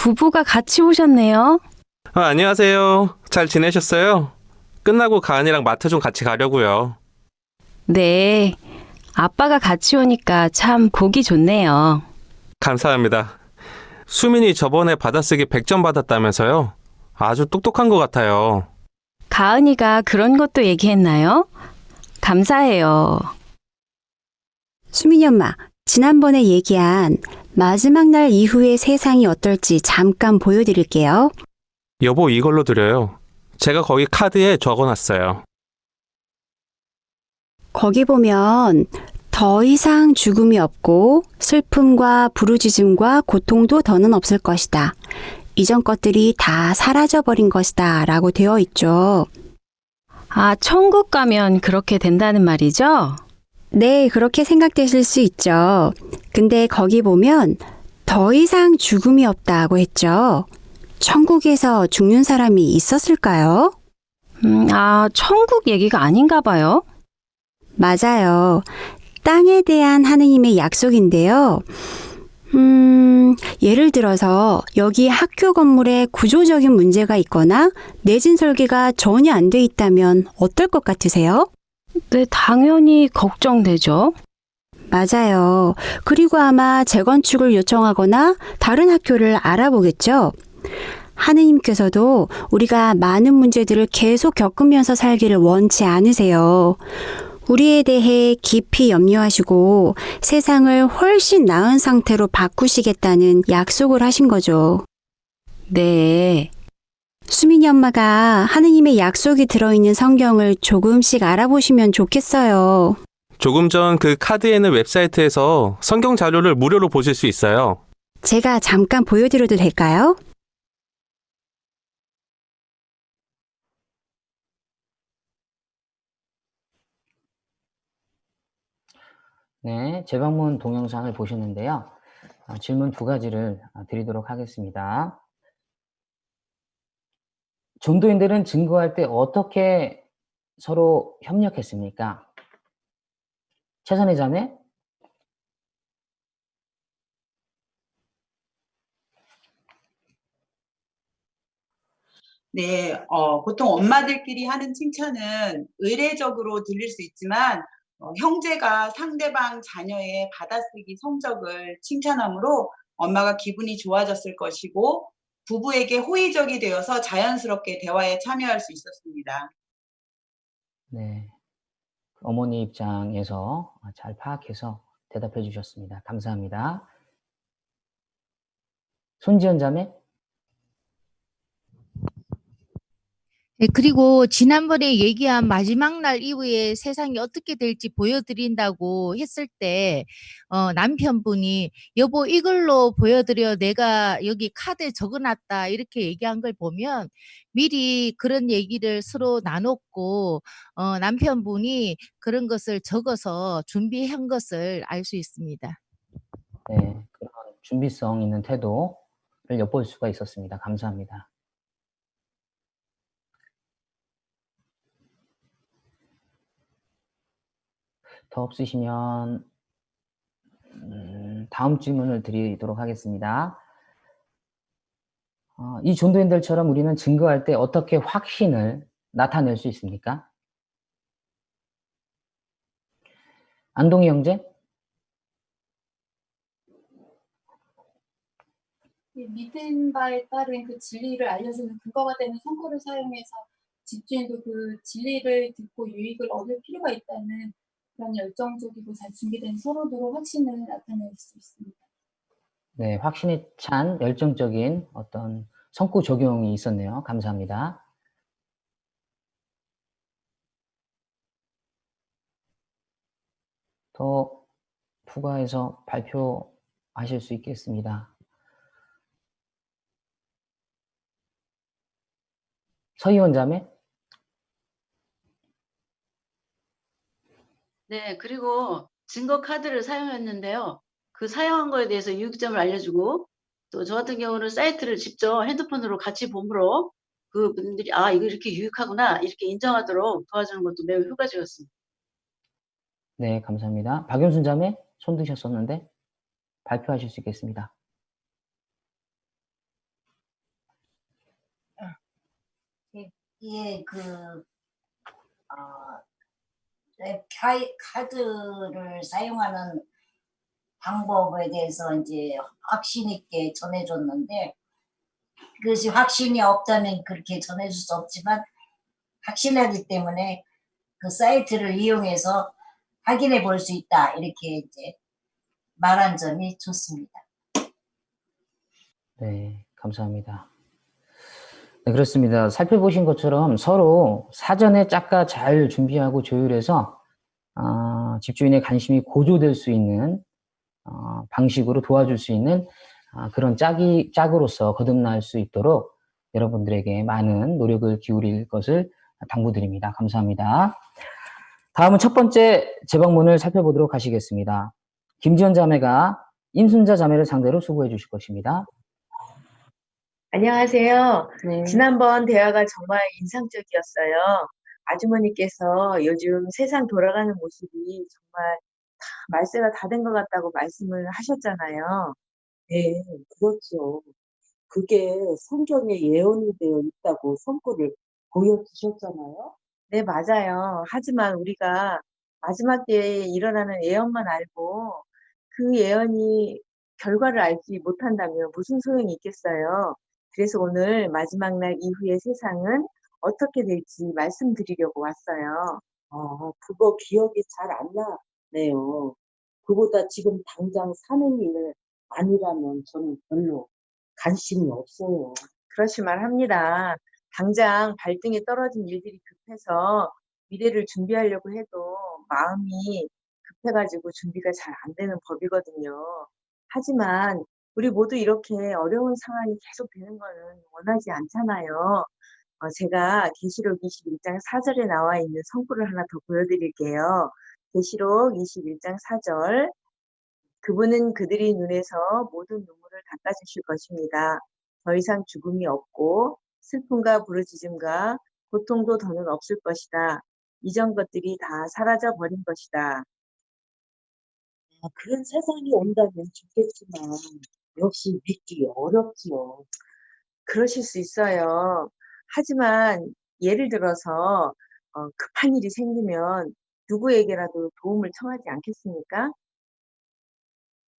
부부가 같이 오셨네요. 안녕하세요. 잘 지내셨어요? 끝나고 가은이랑 마트 좀 같이 가려고요. 네. 아빠가 같이 오니까 참 보기 좋네요. 감사합니다. 수민이 저번에 받아쓰기 100점 받았다면서요? 아주 똑똑한 것 같아요. 가은이가 그런 것도 얘기했나요? 감사해요. 수민이 엄마, 지난번에 얘기한 마지막 날 이후의 세상이 어떨지 잠깐 보여드릴게요. 여보, 이걸로 드려요. 제가 거기 카드에 적어놨어요. 거기 보면 더 이상 죽음이 없고 슬픔과 부르짖음과 고통도 더는 없을 것이다. 이전 것들이 다 사라져버린 것이다 라고 되어 있죠. 아, 천국 가면 그렇게 된다는 말이죠? 네, 그렇게 생각되실 수 있죠. 근데 거기 보면 더 이상 죽음이 없다고 했죠. 천국에서 죽는 사람이 있었을까요? 천국 얘기가 아닌가 봐요. 맞아요. 땅에 대한 하느님의 약속인데요. 예를 들어서 여기 학교 건물에 구조적인 문제가 있거나 내진 설계가 전혀 안 돼 있다면 어떨 것 같으세요? 네, 당연히 걱정되죠. 맞아요. 그리고 아마 재건축을 요청하거나 다른 학교를 알아보겠죠. 하느님께서도 우리가 많은 문제들을 계속 겪으면서 살기를 원치 않으세요. 우리에 대해 깊이 염려하시고 세상을 훨씬 나은 상태로 바꾸시겠다는 약속을 하신 거죠. 네. 수민이 엄마가 하느님의 약속이 들어있는 성경을 조금씩 알아보시면 좋겠어요. 조금 전 그 카드에 있는 웹사이트에서 성경 자료를 무료로 보실 수 있어요. 제가 잠깐 보여드려도 될까요? 네, 재방문 동영상을 보셨는데요. 질문 두 가지를 드리도록 하겠습니다. 전도인들은 증거할 때 어떻게 서로 협력했습니까? 최선의 자매? 네, 보통 엄마들끼리 하는 칭찬은 의례적으로 들릴 수 있지만, 형제가 상대방 자녀의 받아쓰기 성적을 칭찬하므로 엄마가 기분이 좋아졌을 것이고, 부부에게 호의적이 되어서 자연스럽게 대화에 참여할 수 있었습니다. 네, 어머니 입장에서 잘 파악해서 대답해 주셨습니다. 감사합니다. 손지연 자매? 네, 그리고 지난번에 얘기한 마지막 날 이후에 세상이 어떻게 될지 보여드린다고 했을 때 남편분이 여보 이걸로 보여드려 내가 여기 카드에 적어놨다 이렇게 얘기한 걸 보면 미리 그런 얘기를 서로 나눴고 남편분이 그런 것을 적어서 준비한 것을 알 수 있습니다. 네, 그런 준비성 있는 태도를 엿볼 수가 있었습니다. 감사합니다. 더 없으시면 다음 질문을 드리도록 하겠습니다. 이 전도인들처럼 우리는 증거할 때 어떻게 확신을 나타낼 수 있습니까? 안동희 형제? 믿은 바에 따른 그 진리를 알려주는 근거가 되는 성고를 사용해서 집주인도 그 진리를 듣고 유익을 얻을 필요가 있다는 그런 열정적이고 잘 준비된 서로도로 확신을 나타낼 수 있습니다. 네, 확신에 찬 열정적인 어떤 성구 적용이 있었네요. 감사합니다. 더 부가해서 발표하실 수 있겠습니다. 서희원 자매? 네, 그리고 증거 카드를 사용했는데요. 그 사용한 거에 대해서 유익점을 알려주고 또 저 같은 경우는 사이트를 직접 핸드폰으로 같이 보므로 그분들이 아, 이거 이렇게 유익하구나 이렇게 인정하도록 도와주는 것도 매우 효과적이었습니다. 네, 감사합니다. 박윤순 자매? 손 드셨었는데 발표하실 수 있겠습니다. 예, 카드를 사용하는 방법에 대해서 이제 확신 있게 전해줬는데, 그것이 확신이 없다면 그렇게 전해줄 수 없지만, 확신하기 때문에 그 사이트를 이용해서 확인해 볼 수 있다. 이렇게 이제 말한 점이 좋습니다. 네, 감사합니다. 네, 그렇습니다. 살펴보신 것처럼 서로 사전에 짝까 잘 준비하고 조율해서 집주인의 관심이 고조될 수 있는 방식으로 도와줄 수 있는 그런 짝으로서 거듭날 수 있도록 여러분들에게 많은 노력을 기울일 것을 당부드립니다. 감사합니다. 다음은 첫 번째 재방문을 살펴보도록 하시겠습니다. 김지연 자매가 임순자 자매를 상대로 수고해 주실 것입니다. 안녕하세요. 네. 지난번 대화가 정말 인상적이었어요. 아주머니께서 요즘 세상 돌아가는 모습이 정말 말세가 다 된 것 같다고 말씀을 하셨잖아요. 네, 그렇죠. 그게 성경에 예언이 되어 있다고 선포를 보여주셨잖아요. 네, 맞아요. 하지만 우리가 마지막 때에 일어나는 예언만 알고 그 예언이 결과를 알지 못한다면 무슨 소용이 있겠어요. 그래서 오늘 마지막 날 이후의 세상은 어떻게 될지 말씀드리려고 왔어요. 그거 기억이 잘 안 나네요. 그보다 지금 당장 사는 일 아니라면 저는 별로 관심이 없어요. 그렇지만 합니다. 당장 발등에 떨어진 일들이 급해서 미래를 준비하려고 해도 마음이 급해가지고 준비가 잘 안 되는 법이거든요. 하지만 우리 모두 이렇게 어려운 상황이 계속 되는 거는 원하지 않잖아요. 제가 계시록 21장 4절에 나와 있는 성구를 하나 더 보여드릴게요. 계시록 21장 4절. 그분은 그들의 눈에서 모든 눈물을 닦아주실 것입니다. 더 이상 죽음이 없고 슬픔과 부르짖음과 고통도 더는 없을 것이다. 이전 것들이 다 사라져 버린 것이다. 그런 세상이 온다면 좋겠지만 역시 믿기 어렵지요. 그러실 수 있어요. 하지만 예를 들어서 급한 일이 생기면 누구에게라도 도움을 청하지 않겠습니까?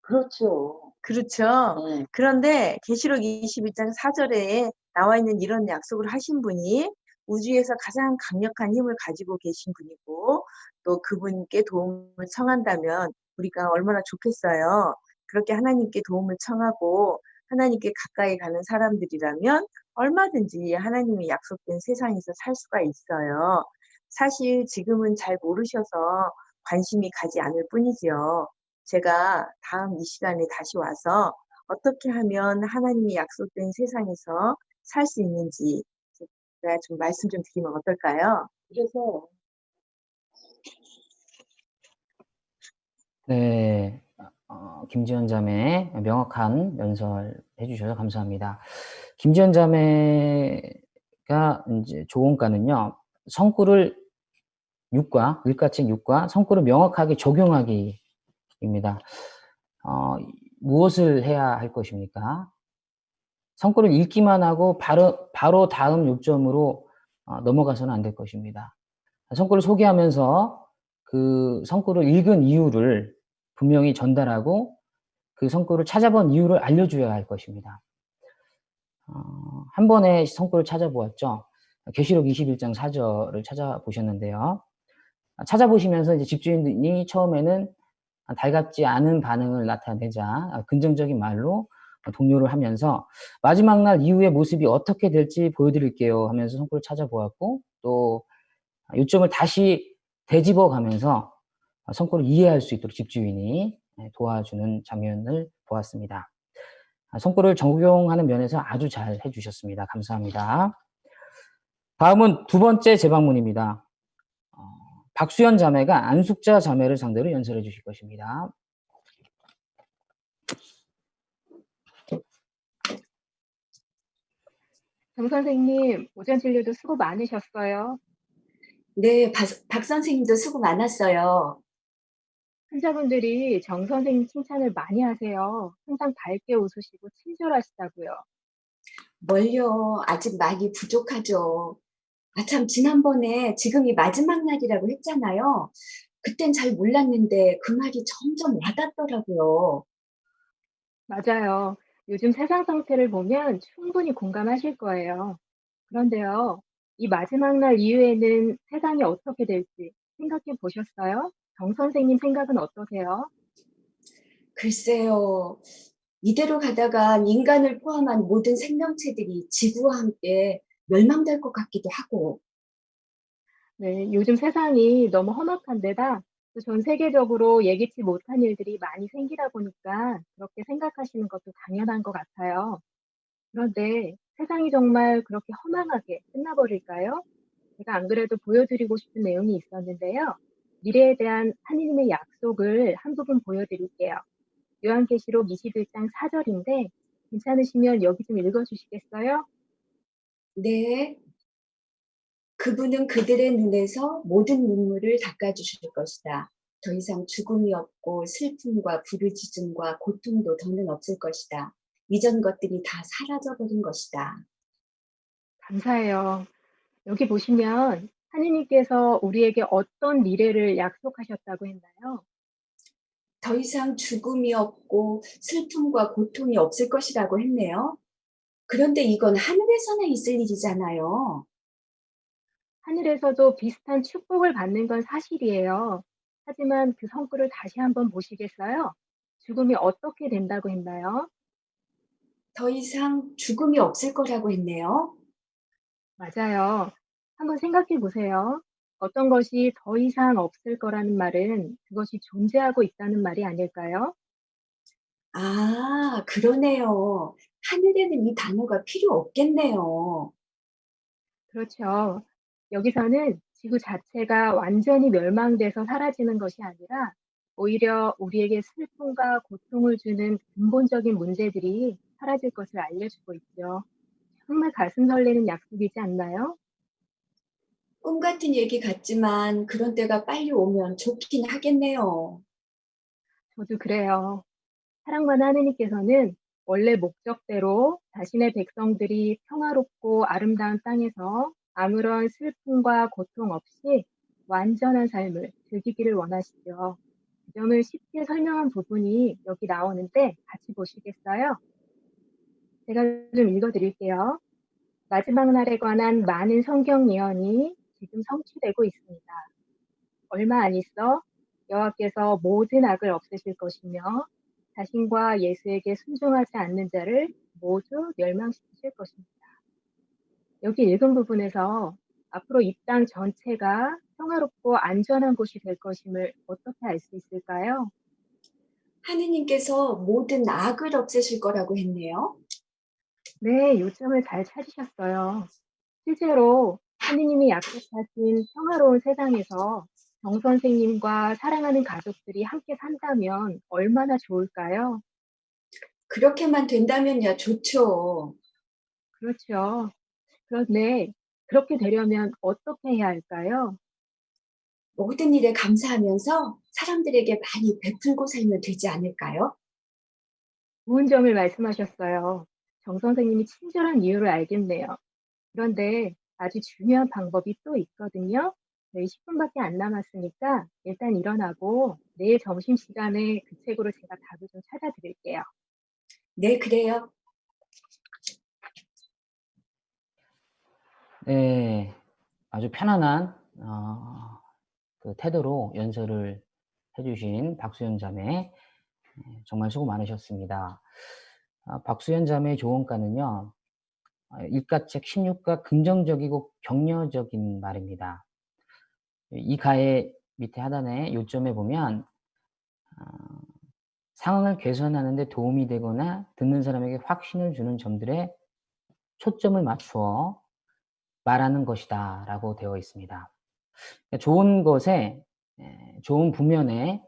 그렇죠. 그렇죠. 네. 그런데 계시록 21장 4절에 나와 있는 이런 약속을 하신 분이 우주에서 가장 강력한 힘을 가지고 계신 분이고 또 그분께 도움을 청한다면 우리가 얼마나 좋겠어요. 그렇게 하나님께 도움을 청하고 하나님께 가까이 가는 사람들이라면 얼마든지 하나님이 약속된 세상에서 살 수가 있어요. 사실 지금은 잘 모르셔서 관심이 가지 않을 뿐이지요. 제가 다음 이 시간에 다시 와서 어떻게 하면 하나님이 약속된 세상에서 살 수 있는지 제가 좀 말씀 좀 드리면 어떨까요? 그래서 네, 김지연 자매 명확한 연설해 주셔서 감사합니다. 김지연 자매가 이제 조언가는요, 성구를 6과, 일가책 6과 성구를 명확하게 적용하기입니다. 무엇을 해야 할 것입니까? 성구를 읽기만 하고 바로 다음 요점으로 넘어가서는 안 될 것입니다. 성구를 소개하면서 그 성구를 읽은 이유를 분명히 전달하고 그 성구를 찾아본 이유를 알려줘야 할 것입니다. 한 번에 성구를 찾아보았죠. 계시록 21장 4절을 찾아보셨는데요. 찾아보시면서 이제 집주인이 처음에는 달갑지 않은 반응을 나타내자 긍정적인 말로 독려를 하면서 마지막 날 이후의 모습이 어떻게 될지 보여드릴게요 하면서 성구를 찾아보았고 또 요점을 다시 되짚어 가면서 성구를 이해할 수 있도록 집주인이 도와주는 장면을 보았습니다. 성구를 적용하는 면에서 아주 잘 해주셨습니다. 감사합니다. 다음은 두 번째 재방문입니다. 박수연 자매가 안숙자 자매를 상대로 연설해 주실 것입니다. 정 선생님, 오전 진료도 수고 많으셨어요. 네, 박 선생님도 수고 많았어요. 환자분들이 정 선생님 칭찬을 많이 하세요. 항상 밝게 웃으시고 친절하시다고요. 뭘요, 아직 많이 부족하죠. 아, 참, 지난번에 지금이 마지막 날이라고 했잖아요. 그땐 잘 몰랐는데 그 말이 점점 와닿더라고요. 맞아요. 요즘 세상 상태를 보면 충분히 공감하실 거예요. 그런데요, 이 마지막 날 이후에는 세상이 어떻게 될지 생각해 보셨어요? 정 선생님 생각은 어떠세요? 글쎄요, 이대로 가다간 인간을 포함한 모든 생명체들이 지구와 함께 멸망될 것 같기도 하고, 네, 요즘 세상이 너무 험악한 데다 또 전 세계적으로 예기치 못한 일들이 많이 생기다 보니까 그렇게 생각하시는 것도 당연한 것 같아요. 그런데 세상이 정말 그렇게 허망하게 끝나버릴까요? 제가 안 그래도 보여드리고 싶은 내용이 있었는데요. 미래에 대한 하느님의 약속을 한 부분 보여드릴게요. 요한계시록 21장 4절인데 괜찮으시면 여기 좀 읽어주시겠어요? 네, 그분은 그들의 눈에서 모든 눈물을 닦아주실 것이다. 더 이상 죽음이 없고 슬픔과 부르짖음과 고통도 더는 없을 것이다. 이전 것들이 다 사라져버린 것이다. 감사해요. 여기 보시면 하느님께서 우리에게 어떤 미래를 약속하셨다고 했나요? 더 이상 죽음이 없고 슬픔과 고통이 없을 것이라고 했네요. 그런데 이건 하늘에서나 있을 일이잖아요. 하늘에서도 비슷한 축복을 받는 건 사실이에요. 하지만 그 성구를 다시 한번 보시겠어요? 죽음이 어떻게 된다고 했나요? 더 이상 죽음이 없을 거라고 했네요. 맞아요. 한번 생각해 보세요. 어떤 것이 더 이상 없을 거라는 말은 그것이 존재하고 있다는 말이 아닐까요? 아, 그러네요. 하늘에는 이 단어가 필요 없겠네요. 그렇죠. 여기서는 지구 자체가 완전히 멸망돼서 사라지는 것이 아니라 오히려 우리에게 슬픔과 고통을 주는 근본적인 문제들이 사라질 것을 알려주고 있죠. 정말 가슴 설레는 약속이지 않나요? 꿈 같은 얘기 같지만 그런 때가 빨리 오면 좋긴 하겠네요. 저도 그래요. 사랑만 하느님께서는 원래 목적대로 자신의 백성들이 평화롭고 아름다운 땅에서 아무런 슬픔과 고통 없이 완전한 삶을 즐기기를 원하시죠. 그 점을 쉽게 설명한 부분이 여기 나오는데 같이 보시겠어요? 제가 좀 읽어드릴게요. 마지막 날에 관한 많은 성경 예언이 지금 성취되고 있습니다. 얼마 안 있어 여호와께서 모든 악을 없애실 것이며 자신과 예수에게 순종하지 않는 자를 모두 멸망시키실 것입니다. 여기 읽은 부분에서 앞으로 이 땅 전체가 평화롭고 안전한 곳이 될 것임을 어떻게 알 수 있을까요? 하느님께서 모든 악을 없애실 거라고 했네요. 네, 요점을 잘 찾으셨어요. 실제로 하느님이 약속하신 평화로운 세상에서 정 선생님과 사랑하는 가족들이 함께 산다면 얼마나 좋을까요? 그렇게만 된다면야 좋죠. 그렇죠. 그런데 그렇게 되려면 어떻게 해야 할까요? 모든 일에 감사하면서 사람들에게 많이 베풀고 살면 되지 않을까요? 좋은 점을 말씀하셨어요. 정 선생님이 친절한 이유를 알겠네요. 그런데 아주 중요한 방법이 또 있거든요. 저희 10분밖에 안 남았으니까 일단 일어나고 내일 점심시간에 그 책으로 제가 답을 좀 찾아드릴게요. 네, 그래요. 네, 아주 편안한 그 태도로 연설을 해주신 박수연 자매 정말 수고 많으셨습니다. 박수연 자매의 조언가는요. 일가책 16가 긍정적이고 격려적인 말입니다. 이 가의 밑에 하단에 요점에 보면 상황을 개선하는 데 도움이 되거나 듣는 사람에게 확신을 주는 점들에 초점을 맞추어 말하는 것이다 라고 되어 있습니다. 좋은 것에 좋은 부면에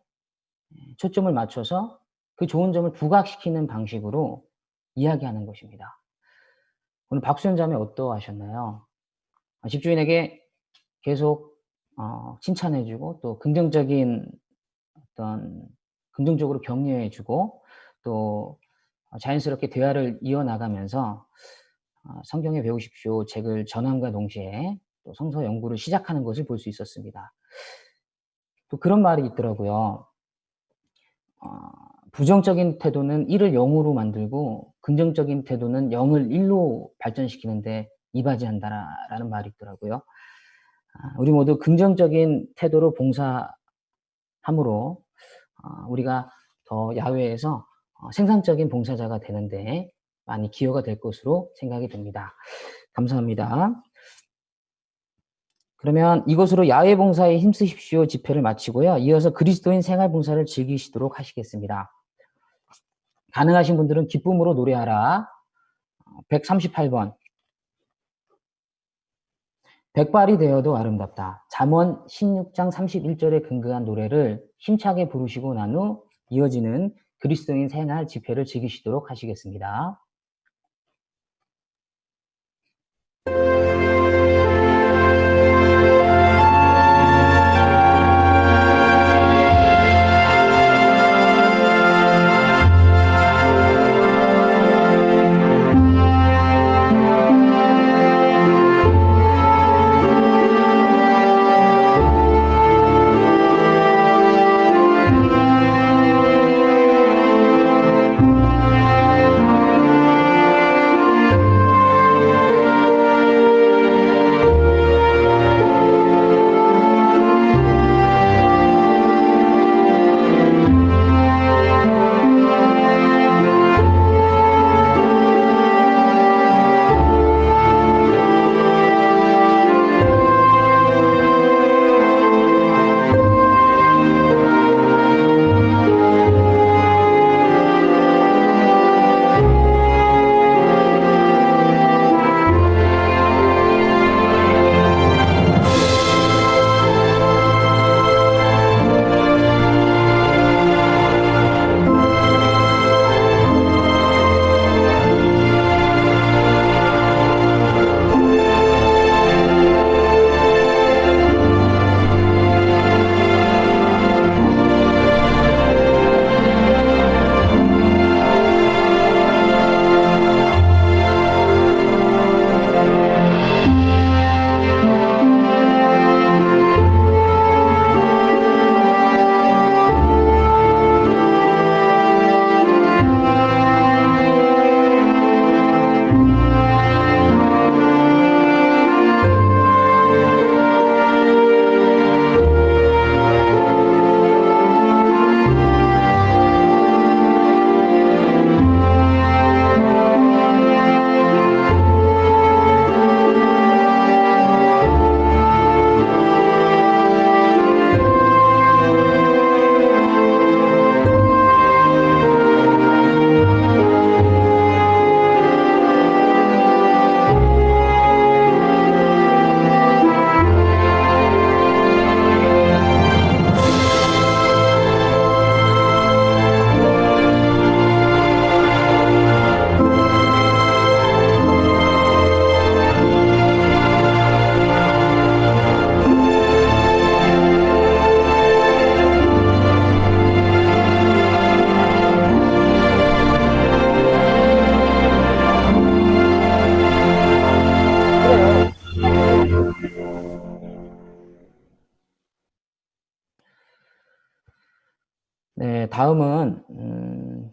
초점을 맞춰서 그 좋은 점을 부각시키는 방식으로 이야기하는 것입니다. 오늘 박수연 자매 어떠하셨나요? 집주인에게 계속 칭찬해주고 또 긍정적인 어떤 긍정적으로 격려해주고 또 자연스럽게 대화를 이어나가면서 성경에 배우십시오 책을 전함과 동시에 또 성서 연구를 시작하는 것을 볼 수 있었습니다. 또 그런 말이 있더라고요. 부정적인 태도는 1을 0으로 만들고 긍정적인 태도는 0을 1로 발전시키는데 이바지한다라는 말이 있더라고요. 우리 모두 긍정적인 태도로 봉사함으로 우리가 더 야외에서 생산적인 봉사자가 되는데 많이 기여가 될 것으로 생각이 됩니다. 감사합니다. 그러면 이것으로 야외 봉사에 힘쓰십시오 집회를 마치고요. 이어서 그리스도인 생활 봉사를 즐기시도록 하시겠습니다. 가능하신 분들은 기쁨으로 노래하라 138번 백발이 되어도 아름답다. 잠언 16장 31절에 근거한 노래를 힘차게 부르시고 난 후 이어지는 그리스도인 생활 집회를 즐기시도록 하시겠습니다. 네, 다음은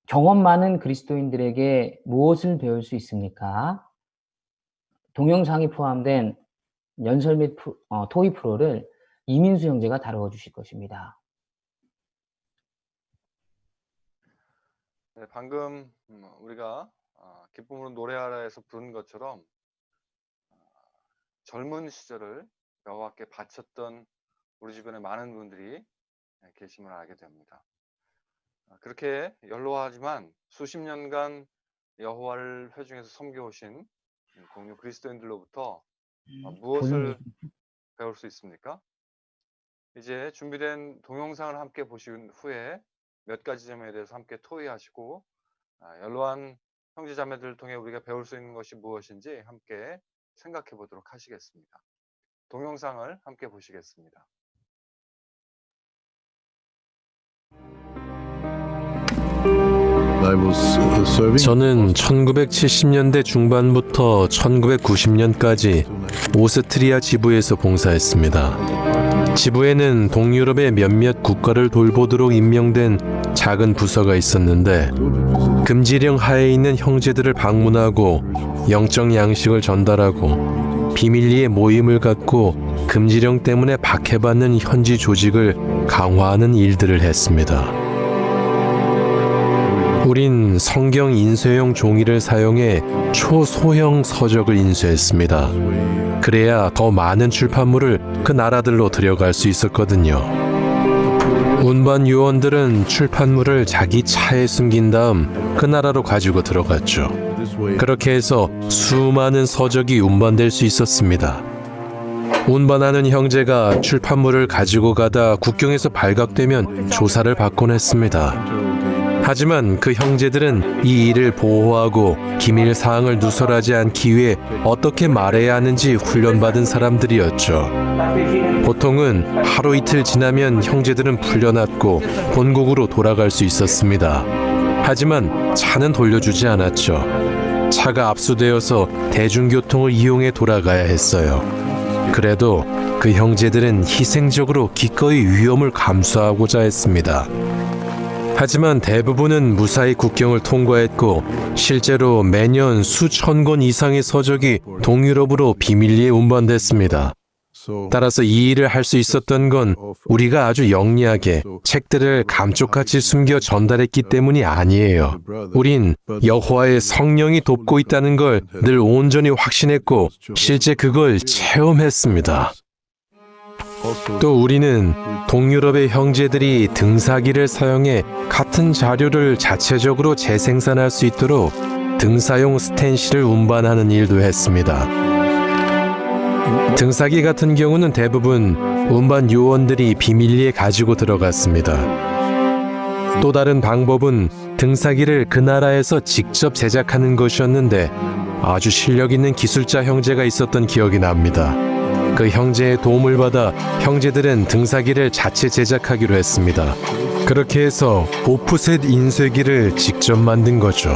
경험 많은 그리스도인들에게 무엇을 배울 수 있습니까? 동영상이 포함된 연설 및 토의 프로를 이민수 형제가 다루어 주실 것입니다. 네, 방금 우리가 기쁨으로 노래하라에서 부른 것처럼 젊은 시절을 여호와께 바쳤던 우리 주변에 많은 분들이 계심을 알게 됩니다. 그렇게 연로하지만 수십 년간 여호와를 회중에서 섬겨오신 동료 그리스도인들로부터 무엇을 배울 수 있습니까? 이제 준비된 동영상을 함께 보신 후에 몇 가지 점에 대해서 함께 토의하시고 연로한 형제 자매들을 통해 우리가 배울 수 있는 것이 무엇인지 함께 생각해 보도록 하시겠습니다. 동영상을 함께 보시겠습니다. 저는 1970년대 중반부터 1990년까지 오스트리아 지부에서 봉사했습니다. 지부에는 동유럽의 몇몇 국가를 돌보도록 임명된 작은 부서가 있었는데 금지령 하에 있는 형제들을 방문하고 영적 양식을 전달하고 비밀리에 모임을 갖고 금지령 때문에 박해받는 현지 조직을 강화하는 일들을 했습니다. 우린 성경 인쇄용 종이를 사용해 초소형 서적을 인쇄했습니다. 그래야 더 많은 출판물을 그 나라들로 들여갈 수 있었거든요. 운반 요원들은 출판물을 자기 차에 숨긴 다음 그 나라로 가지고 들어갔죠. 그렇게 해서 수많은 서적이 운반될 수 있었습니다. 운반하는 형제가 출판물을 가지고 가다 국경에서 발각되면 조사를 받곤 했습니다. 하지만 그 형제들은 이 일을 보호하고 기밀 사항을 누설하지 않기 위해 어떻게 말해야 하는지 훈련받은 사람들이었죠. 보통은 하루 이틀 지나면 형제들은 풀려났고 본국으로 돌아갈 수 있었습니다. 하지만 차는 돌려주지 않았죠. 차가 압수되어서 대중교통을 이용해 돌아가야 했어요. 그래도 그 형제들은 희생적으로 기꺼이 위험을 감수하고자 했습니다. 하지만 대부분은 무사히 국경을 통과했고 실제로 매년 수천 권 이상의 서적이 동유럽으로 비밀리에 운반됐습니다. 따라서 이 일을 할 수 있었던 건 우리가 아주 영리하게 책들을 감쪽같이 숨겨 전달했기 때문이 아니에요. 우린 여호와의 성령이 돕고 있다는 걸 늘 온전히 확신했고 실제 그걸 체험했습니다. 또 우리는 동유럽의 형제들이 등사기를 사용해 같은 자료를 자체적으로 재생산할 수 있도록 등사용 스텐실을 운반하는 일도 했습니다. 등사기 같은 경우는 대부분 운반 요원들이 비밀리에 가지고 들어갔습니다. 또 다른 방법은 등사기를 그 나라에서 직접 제작하는 것이었는데 아주 실력 있는 기술자 형제가 있었던 기억이 납니다. 그 형제의 도움을 받아 형제들은 등사기를 자체 제작하기로 했습니다. 그렇게 해서 오프셋 인쇄기를 직접 만든 거죠.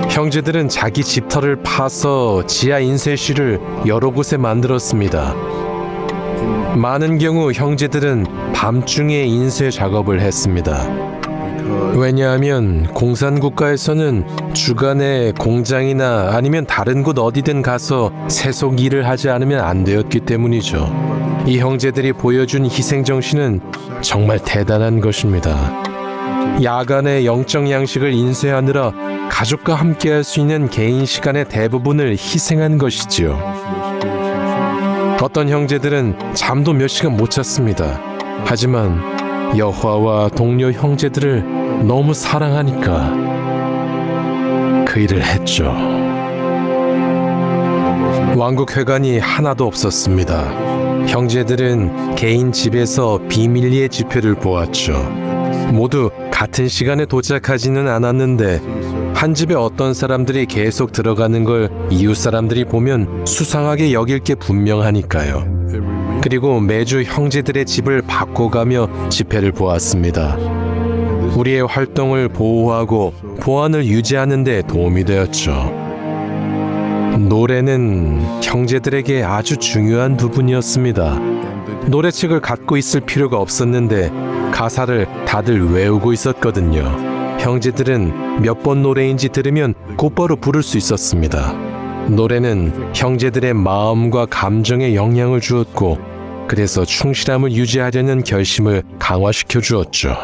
형제들은 자기 집터를 파서 지하 인쇄실을 여러 곳에 만들었습니다. 많은 경우 형제들은 밤중에 인쇄 작업을 했습니다. 왜냐하면 공산국가에서는 주간에 공장이나 아니면 다른 곳 어디든 가서 세속 일을 하지 않으면 안 되었기 때문이죠. 이 형제들이 보여준 희생정신은 정말 대단한 것입니다. 야간에 영적 양식을 인쇄하느라 가족과 함께 할 수 있는 개인 시간의 대부분을 희생한 것이지요. 어떤 형제들은 잠도 몇 시간 못 잤습니다. 하지만 여호와와 동료 형제들을 너무 사랑하니까 그 일을 했죠. 왕국 회관이 하나도 없었습니다. 형제들은 개인 집에서 비밀리에 집회를 보았죠. 모두 같은 시간에 도착하지는 않았는데 한 집에 어떤 사람들이 계속 들어가는 걸 이웃 사람들이 보면 수상하게 여길 게 분명하니까요. 그리고 매주 형제들의 집을 바꿔가며 집회를 보았습니다. 우리의 활동을 보호하고 보안을 유지하는 데 도움이 되었죠. 노래는 형제들에게 아주 중요한 부분이었습니다. 노래책을 갖고 있을 필요가 없었는데 가사를 다들 외우고 있었거든요. 형제들은 몇 번 노래인지 들으면 곧바로 부를 수 있었습니다. 노래는 형제들의 마음과 감정에 영향을 주었고 그래서 충실함을 유지하려는 결심을 강화시켜 주었죠.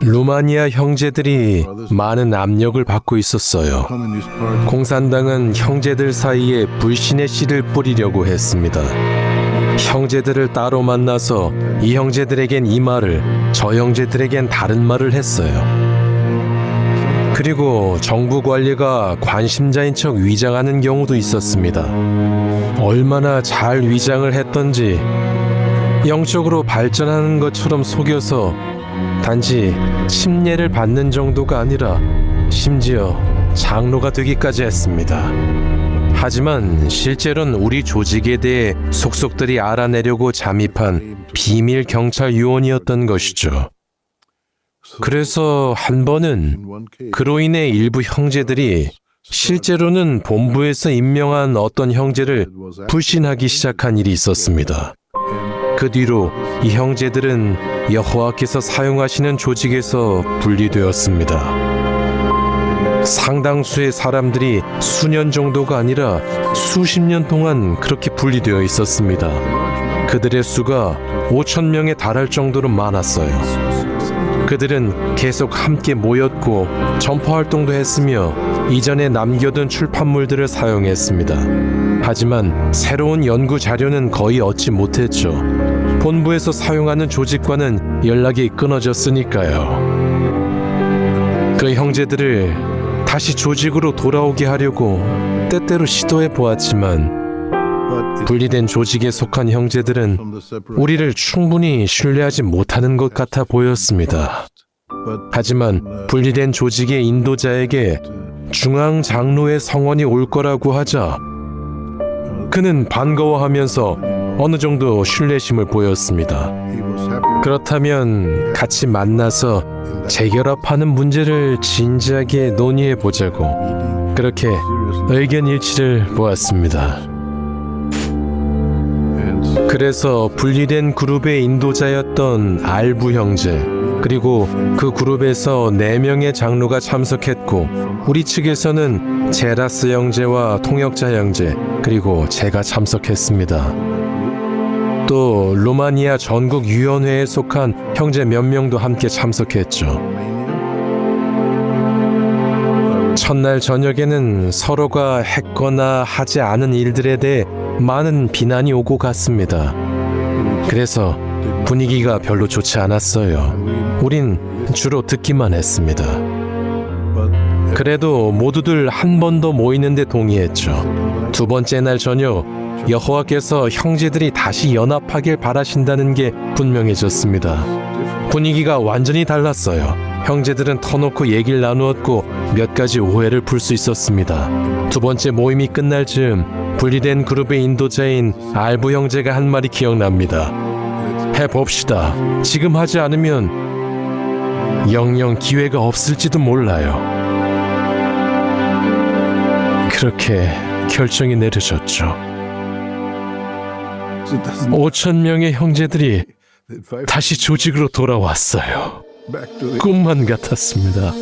루마니아 형제들이 많은 압력을 받고 있었어요. 공산당은 형제들 사이에 불신의 씨를 뿌리려고 했습니다. 형제들을 따로 만나서 이 형제들에겐 이 말을, 저 형제들에겐 다른 말을 했어요. 그리고 정부 관리가 관심자인 척 위장하는 경우도 있었습니다. 얼마나 잘 위장을 했던지 영적으로 발전하는 것처럼 속여서 단지 침례를 받는 정도가 아니라 심지어 장로가 되기까지 했습니다. 하지만 실제로는 우리 조직에 대해 속속들이 알아내려고 잠입한 비밀 경찰 요원이었던 것이죠. 그래서 한 번은 그로 인해 일부 형제들이 실제로는 본부에서 임명한 어떤 형제를 불신하기 시작한 일이 있었습니다. 그 뒤로 이 형제들은 여호와께서 사용하시는 조직에서 분리되었습니다. 상당수의 사람들이 수년 정도가 아니라 수십 년 동안 그렇게 분리되어 있었습니다. 그들의 수가 5천 명에 달할 정도로 많았어요. 그들은 계속 함께 모였고 전파 활동도 했으며 이전에 남겨둔 출판물들을 사용했습니다. 하지만 새로운 연구 자료는 거의 얻지 못했죠. 본부에서 사용하는 조직과는 연락이 끊어졌으니까요. 그 형제들을 다시 조직으로 돌아오게 하려고 때때로 시도해 보았지만 분리된 조직에 속한 형제들은 우리를 충분히 신뢰하지 못하는 것 같아 보였습니다. 하지만 분리된 조직의 인도자에게 중앙 장로의 성원이 올 거라고 하자 그는 반가워하면서 어느 정도 신뢰심을 보였습니다. 그렇다면 같이 만나서 재결합하는 문제를 진지하게 논의해 보자고 그렇게 의견 일치를 보았습니다. 그래서 분리된 그룹의 인도자였던 알부 형제 그리고 그 그룹에서 4명의 장로가 참석했고 우리 측에서는 제라스 형제와 통역자 형제 그리고 제가 참석했습니다. 또 루마니아 전국위원회에 속한 형제 몇 명도 함께 참석했죠. 첫날 저녁에는 서로가 했거나 하지 않은 일들에 대해 많은 비난이 오고 갔습니다. 그래서 분위기가 별로 좋지 않았어요. 우린 주로 듣기만 했습니다. 그래도 모두들 한 번 더 모이는 데 동의했죠. 두 번째 날 저녁 여호와께서 형제들이 다시 연합하길 바라신다는 게 분명해졌습니다. 분위기가 완전히 달랐어요. 형제들은 터놓고 얘기를 나누었고 몇 가지 오해를 풀 수 있었습니다. 두 번째 모임이 끝날 즈음 분리된 그룹의 인도자인 알부 형제가 한 말이 기억납니다. 해봅시다. 지금 하지 않으면 영영 기회가 없을지도 몰라요. 그렇게 결정이 내려졌죠. 5천 명의 형제들이 다시 조직으로 돌아왔어요. 꿈만 같았습니다.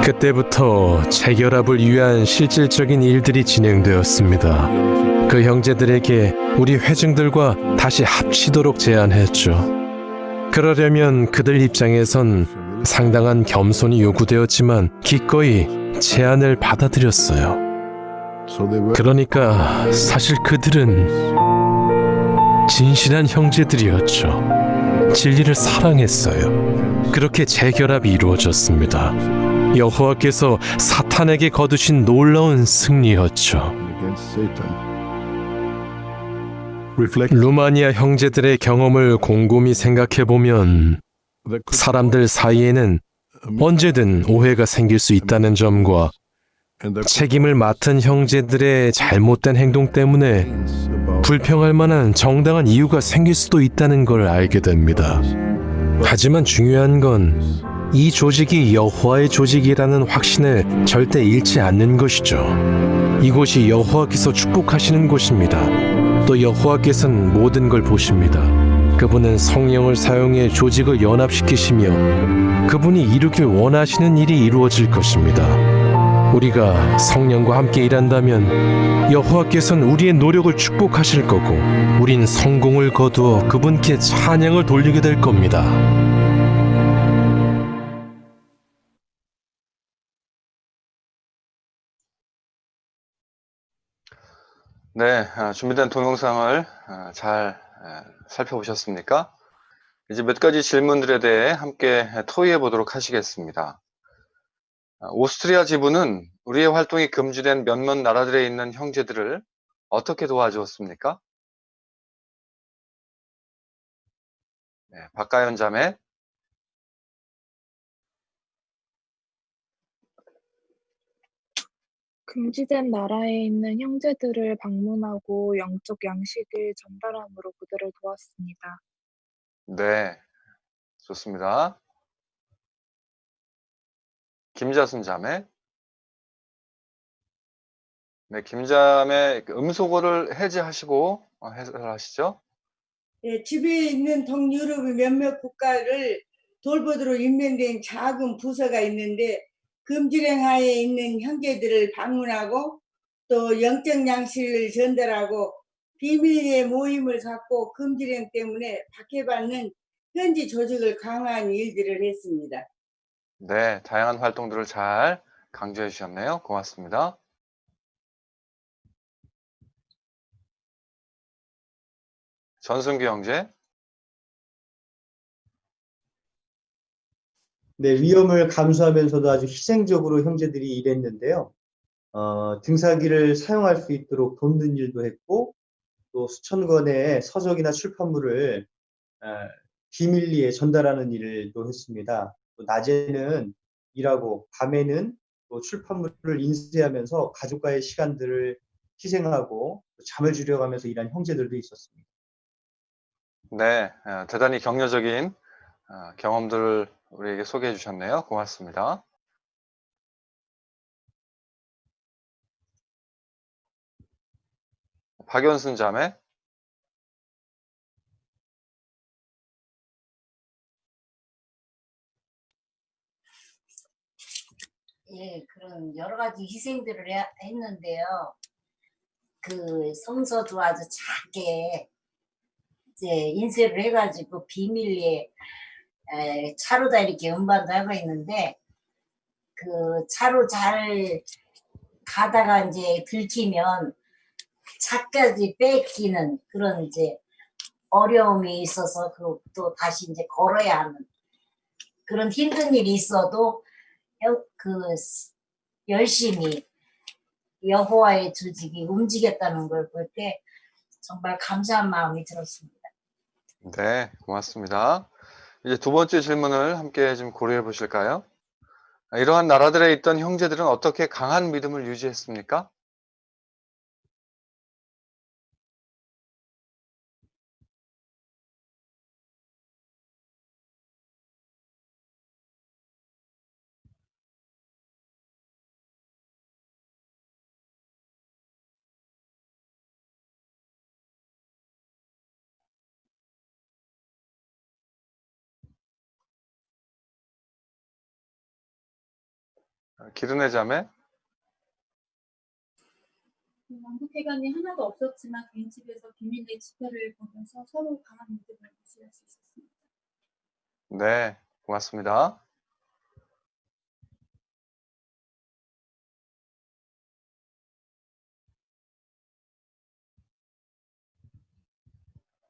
그때부터 재결합을 위한 실질적인 일들이 진행되었습니다. 그 형제들에게 우리 회중들과 다시 합치도록 제안했죠. 그러려면 그들 입장에선 상당한 겸손이 요구되었지만 기꺼이 제안을 받아들였어요. 그러니까 사실 그들은 진실한 형제들이었죠. 진리를 사랑했어요. 그렇게 재결합이 이루어졌습니다. 여호와께서 사탄에게 거두신 놀라운 승리였죠. 루마니아 형제들의 경험을 곰곰이 생각해보면 사람들 사이에는 언제든 오해가 생길 수 있다는 점과 책임을 맡은 형제들의 잘못된 행동 때문에 불평할 만한 정당한 이유가 생길 수도 있다는 걸 알게 됩니다. 하지만 중요한 건 이 조직이 여호와의 조직이라는 확신을 절대 잃지 않는 것이죠. 이곳이 여호와께서 축복하시는 곳입니다. 또 여호와께서는 모든 걸 보십니다. 그분은 성령을 사용해 조직을 연합시키시며 그분이 이루길 원하시는 일이 이루어질 것입니다. 우리가 성령과 함께 일한다면 여호와께서는 우리의 노력을 축복하실 거고 우린 성공을 거두어 그분께 찬양을 돌리게 될 겁니다. 네, 준비된 동영상을 잘 살펴보셨습니까? 이제 몇 가지 질문들에 대해 함께 토의해 보도록 하시겠습니다. 오스트리아 지부는 우리의 활동이 금지된 몇몇 나라들에 있는 형제들을 어떻게 도와주었습니까? 네, 박가연 자매. 금지된 나라에 있는 형제들을 방문하고 영적 양식을 전달함으로 그들을 도왔습니다. 네, 좋습니다. 김자순 자매. 네, 김자매 음소거를 해제하시고 해설하시죠. 예, 집에 있는 동유럽의 몇몇 국가를 돌보도록 임명된 작은 부서가 있는데 금지령 하에 있는 형제들을 방문하고 또 영적 양식을 전달하고 비밀리에 모임을 갖고 금지령 때문에 박해받는 현지 조직을 강화한 일들을 했습니다. 네, 다양한 활동들을 잘 강조해 주셨네요. 고맙습니다. 전승규 형제. 네, 위험을 감수하면서도 아주 희생적으로 형제들이 일했는데요. 등사기를 사용할 수 있도록 돕는 일도 했고, 또 수천 권의 서적이나 출판물을 비밀리에 전달하는 일도 했습니다. 또 낮에는 일하고 밤에는 또 출판물을 인쇄하면서 가족과의 시간들을 희생하고 잠을 줄여가면서 일한 형제들도 있었습니다. 네, 대단히 격려적인 경험들을 우리에게 소개해 주셨네요. 고맙습니다. 박연순 자매. 예, 그런 여러 가지 희생들을 했는데요. 그 성서도 아주 작게 이제 인쇄를 해가지고 비밀리에 차로다 이렇게 음반도 하고 있는데 그 차로 잘 가다가 이제 들키면 차까지 뺏기는 그런 이제 어려움이 있어서 또 다시 이제 걸어야 하는 그런 힘든 일이 있어도 그 열심히 여호와의 조직이 움직였다는 걸 볼 때 정말 감사한 마음이 들었습니다. 네, 고맙습니다. 이제 두 번째 질문을 함께 좀 고려해 보실까요? 이러한 나라들에 있던 형제들은 어떻게 강한 믿음을 유지했습니까? 기르네 자매. 왕국회관이 하나도 없었지만 개인 집에서 비밀리에 집회를 보면서 서로 강한 믿음을 유지할 수 있었습니다. 네, 고맙습니다.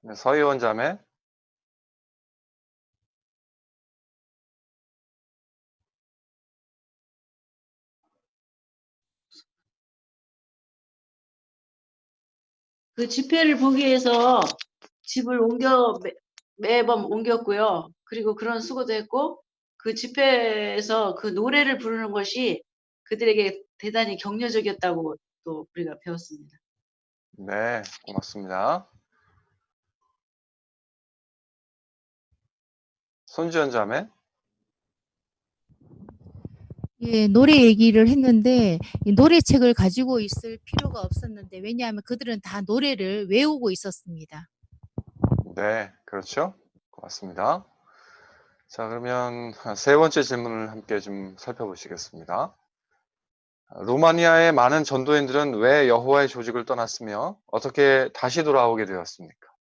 네, 서희원 자매. 그 집회를 보기 위해서 집을 매번 옮겼고요. 그리고 그런 수고도 했고, 그 집회에서 그 노래를 부르는 것이 그들에게 대단히 격려적이었다고 또 우리가 배웠습니다. 네, 고맙습니다. 손지연 자매. 예, 노래 얘기를 했는데 이 노래책을 가지고 있을 필요가 없었는데 왜냐하면 그들은 다 노래를 외우고 있었습니다. 네, 그렇죠. 고맙습니다. 자, 그러면 세 번째 질문을 함께 좀 살펴보시겠습니다. 루마니아의 많은 전도인들은 왜 여호와의 조직을 떠났으며 어떻게 다시 돌아오게 되었습니까?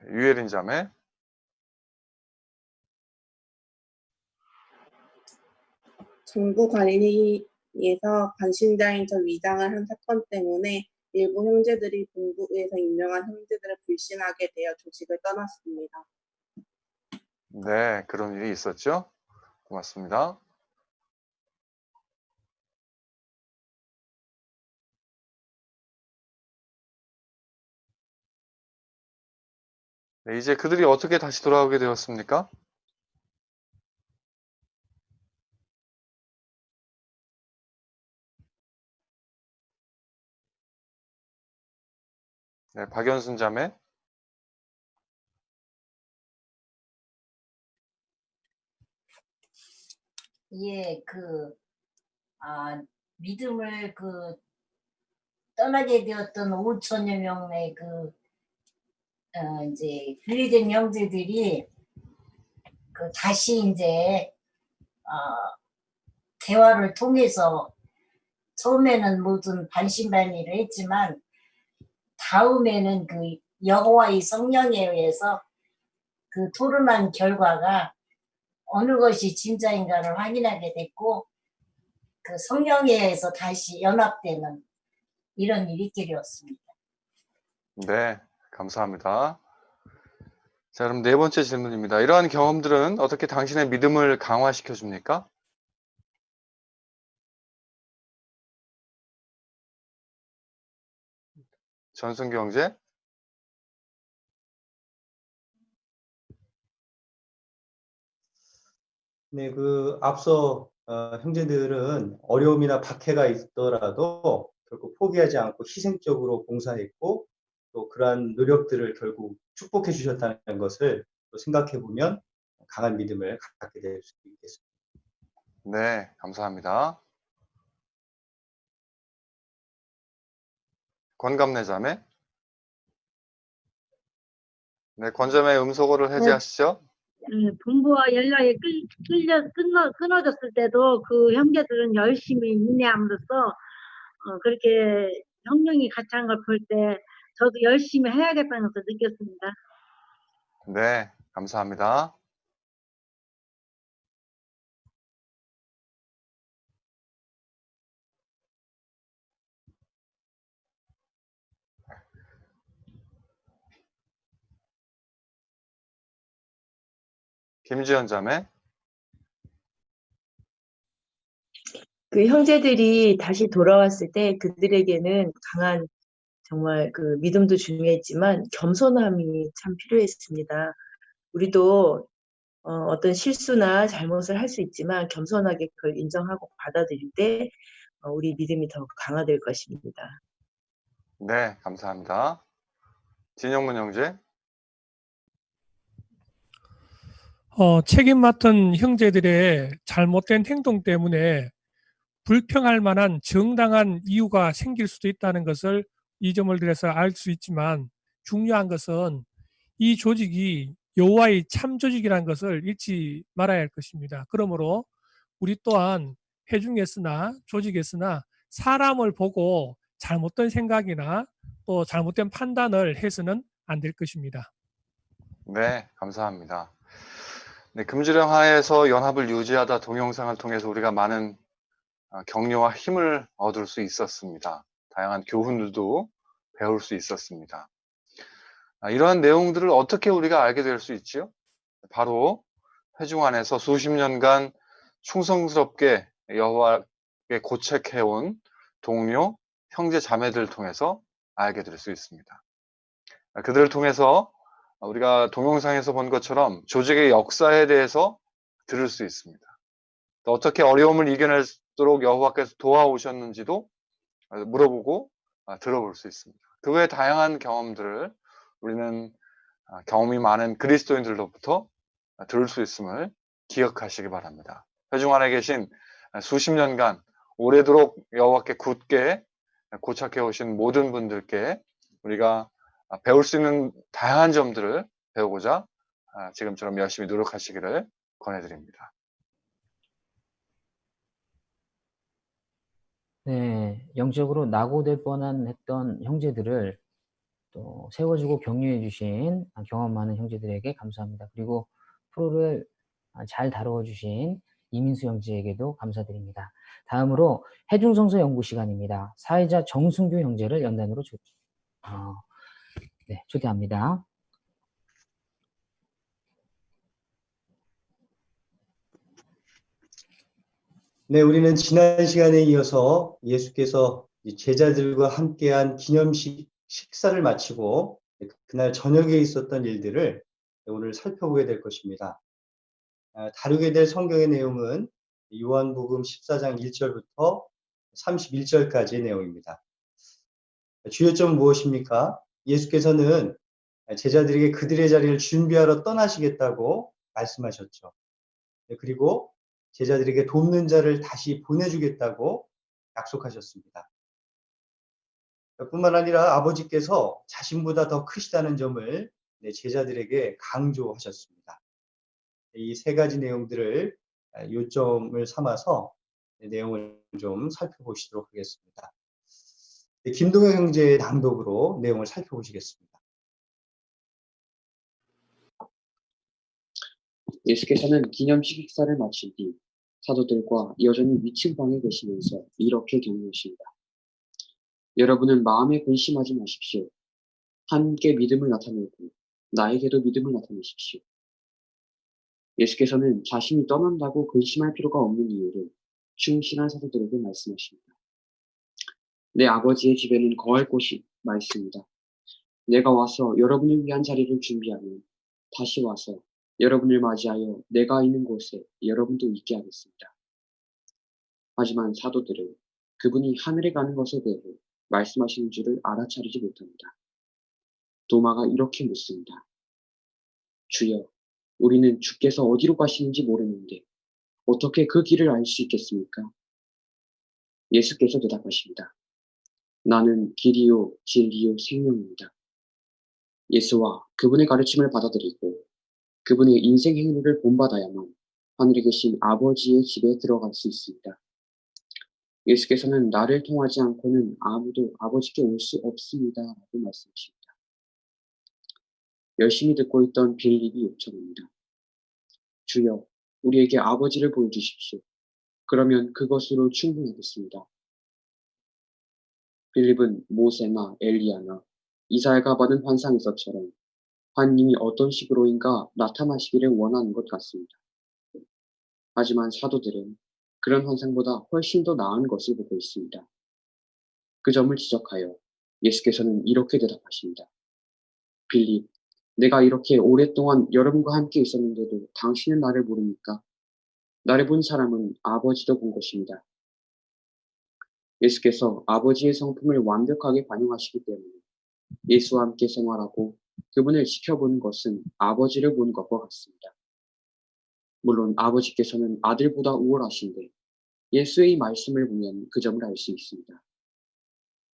유예린 자매. 정부 관리에서 반신자인적 위장을 한 사건 때문에 일부 형제들이 본부에서 임명한 형제들을 불신하게 되어 조직을 떠났습니다. 네, 그런 일이 있었죠. 고맙습니다. 네, 이제 그들이 어떻게 다시 돌아오게 되었습니까? 네, 박연순 자매. 예, 믿음을 떠나게 되었던 5천여 명의 이제 분리된 형제들이 다시 이제 대화를 통해서 처음에는 모든 반신반의를 했지만 다음에는 여호와의 성령에 의해서 토론한 결과가 어느 것이 진짜인가를 확인하게 됐고 성령에 의해서 다시 연합되는 이런 일들이었습니다. 네, 감사합니다. 자, 그럼 네 번째 질문입니다. 이러한 경험들은 어떻게 당신의 믿음을 강화시켜 줍니까? 전순기 형제. 네, 앞서 형제들은 어려움이나 박해가 있더라도 결국 포기하지 않고 희생적으로 봉사했고 또 그러한 노력들을 결국 축복해 주셨다는 것을 또 생각해 보면 강한 믿음을 갖게 될 수 있겠습니다. 네, 감사합니다. 권감래 자매. 네, 권자매 음소거를 해제하시죠. 부모와 연락이 끊어졌을 때도 그 형제들은 열심히 인내함으로써 그렇게 형령이 같이 한 걸 볼 때 저도 열심히 해야겠다는 것을 느꼈습니다. 네, 감사합니다. 김지연 자매. 형제들이 다시 돌아왔을 때 그들에게는 강한 정말 믿음도 중요했지만 겸손함이 참 필요했습니다. 우리도 어떤 실수나 잘못을 할 수 있지만 겸손하게 그걸 인정하고 받아들일 때 우리 믿음이 더 강화될 것입니다. 네, 감사합니다. 진영문 형제. 책임 맡은 형제들의 잘못된 행동 때문에 불평할 만한 정당한 이유가 생길 수도 있다는 것을 이 점을 들여서 알 수 있지만 중요한 것은 이 조직이 여호와의 참 조직이라는 것을 잊지 말아야 할 것입니다. 그러므로 우리 또한 회중에서나 조직에서나 사람을 보고 잘못된 생각이나 또 잘못된 판단을 해서는 안 될 것입니다. 네, 감사합니다. 네, 금주령 하에서 연합을 유지하다 동영상을 통해서 우리가 많은 격려와 힘을 얻을 수 있었습니다. 다양한 교훈들도 배울 수 있었습니다. 이러한 내용들을 어떻게 우리가 알게 될 수 있지요? 바로 회중 안에서 수십 년간 충성스럽게 여호와께 고책해온 동료, 형제, 자매들을 통해서 알게 될 수 있습니다. 그들을 통해서 우리가 동영상에서 본 것처럼 조직의 역사에 대해서 들을 수 있습니다. 또 어떻게 어려움을 이겨내도록 여호와께서 도와오셨는지도 물어보고 들어볼 수 있습니다. 그 외에 다양한 경험들을 우리는 경험이 많은 그리스도인들로부터 들을 수 있음을 기억하시기 바랍니다. 회중 안에 계신 수십 년간 오래도록 여호와께 굳게 고착해 오신 모든 분들께 우리가 배울 수 있는 다양한 점들을 배우고자 지금처럼 열심히 노력하시기를 권해드립니다. 네, 영적으로 낙오될 뻔했던 형제들을 또 세워주고 격려해 주신 경험 많은 형제들에게 감사합니다. 그리고 프로를 잘 다루어 주신 이민수 형제에게도 감사드립니다. 다음으로 해중성서 연구 시간입니다. 사회자 정순규 형제를 연단으로 초대합니다. 네, 우리는 지난 시간에 이어서 예수께서 제자들과 함께한 기념식 식사를 마치고 그날 저녁에 있었던 일들을 오늘 살펴보게 될 것입니다. 다루게 될 성경의 내용은 요한복음 14장 1절부터 31절까지의 내용입니다. 주요점은 무엇입니까? 예수께서는 제자들에게 그들의 자리를 준비하러 떠나시겠다고 말씀하셨죠. 그리고 제자들에게 돕는 자를 다시 보내주겠다고 약속하셨습니다. 뿐만 아니라 아버지께서 자신보다 더 크시다는 점을 제자들에게 강조하셨습니다. 이 세 가지 내용들을 요점을 삼아서 내용을 좀 살펴보시도록 하겠습니다. 김동영 형제의 낭독으로 내용을 살펴보시겠습니다. 예수께서는 기념식 식사를 마친 뒤 사도들과 여전히 위층 방에 계시면서 이렇게 격려하십니다. 여러분은 마음에 근심하지 마십시오. 함께 믿음을 나타내고 나에게도 믿음을 나타내십시오. 예수께서는 자신이 떠난다고 근심할 필요가 없는 이유를 충실한 사도들에게 말씀하십니다. 내 아버지의 집에는 거할 곳이 많습니다. 내가 와서 여러분을 위한 자리를 준비하면 다시 와서 여러분을 맞이하여 내가 있는 곳에 여러분도 있게 하겠습니다. 하지만 사도들은 그분이 하늘에 가는 것에 대해 말씀하시는 줄을 알아차리지 못합니다. 도마가 이렇게 묻습니다. 주여, 우리는 주께서 어디로 가시는지 모르는데 어떻게 그 길을 알 수 있겠습니까? 예수께서 대답하십니다. 나는 길이요 진리요 생명입니다. 예수와 그분의 가르침을 받아들이고 그분의 인생 행로를 본받아야만 하늘에 계신 아버지의 집에 들어갈 수 있습니다. 예수께서는 나를 통하지 않고는 아무도 아버지께 올 수 없습니다. 라고 말씀하십니다. 열심히 듣고 있던 빌립이 요청합니다. 주여, 우리에게 아버지를 보여주십시오. 그러면 그것으로 충분하겠습니다. 빌립은 모세나 엘리야나 이사야가 받은 환상에서처럼 하나님이 어떤 식으로인가 나타나시기를 원하는 것 같습니다. 하지만 사도들은 그런 환상보다 훨씬 더 나은 것을 보고 있습니다. 그 점을 지적하여 예수께서는 이렇게 대답하십니다. 빌립, 내가 이렇게 오랫동안 여러분과 함께 있었는데도 당신은 나를 모릅니까? 나를 본 사람은 아버지도 본 것입니다. 예수께서 아버지의 성품을 완벽하게 반영하시기 때문에 예수와 함께 생활하고 그분을 지켜보는 것은 아버지를 보는 것과 같습니다. 물론 아버지께서는 아들보다 우월하신데 예수의 말씀을 보면 그 점을 알 수 있습니다.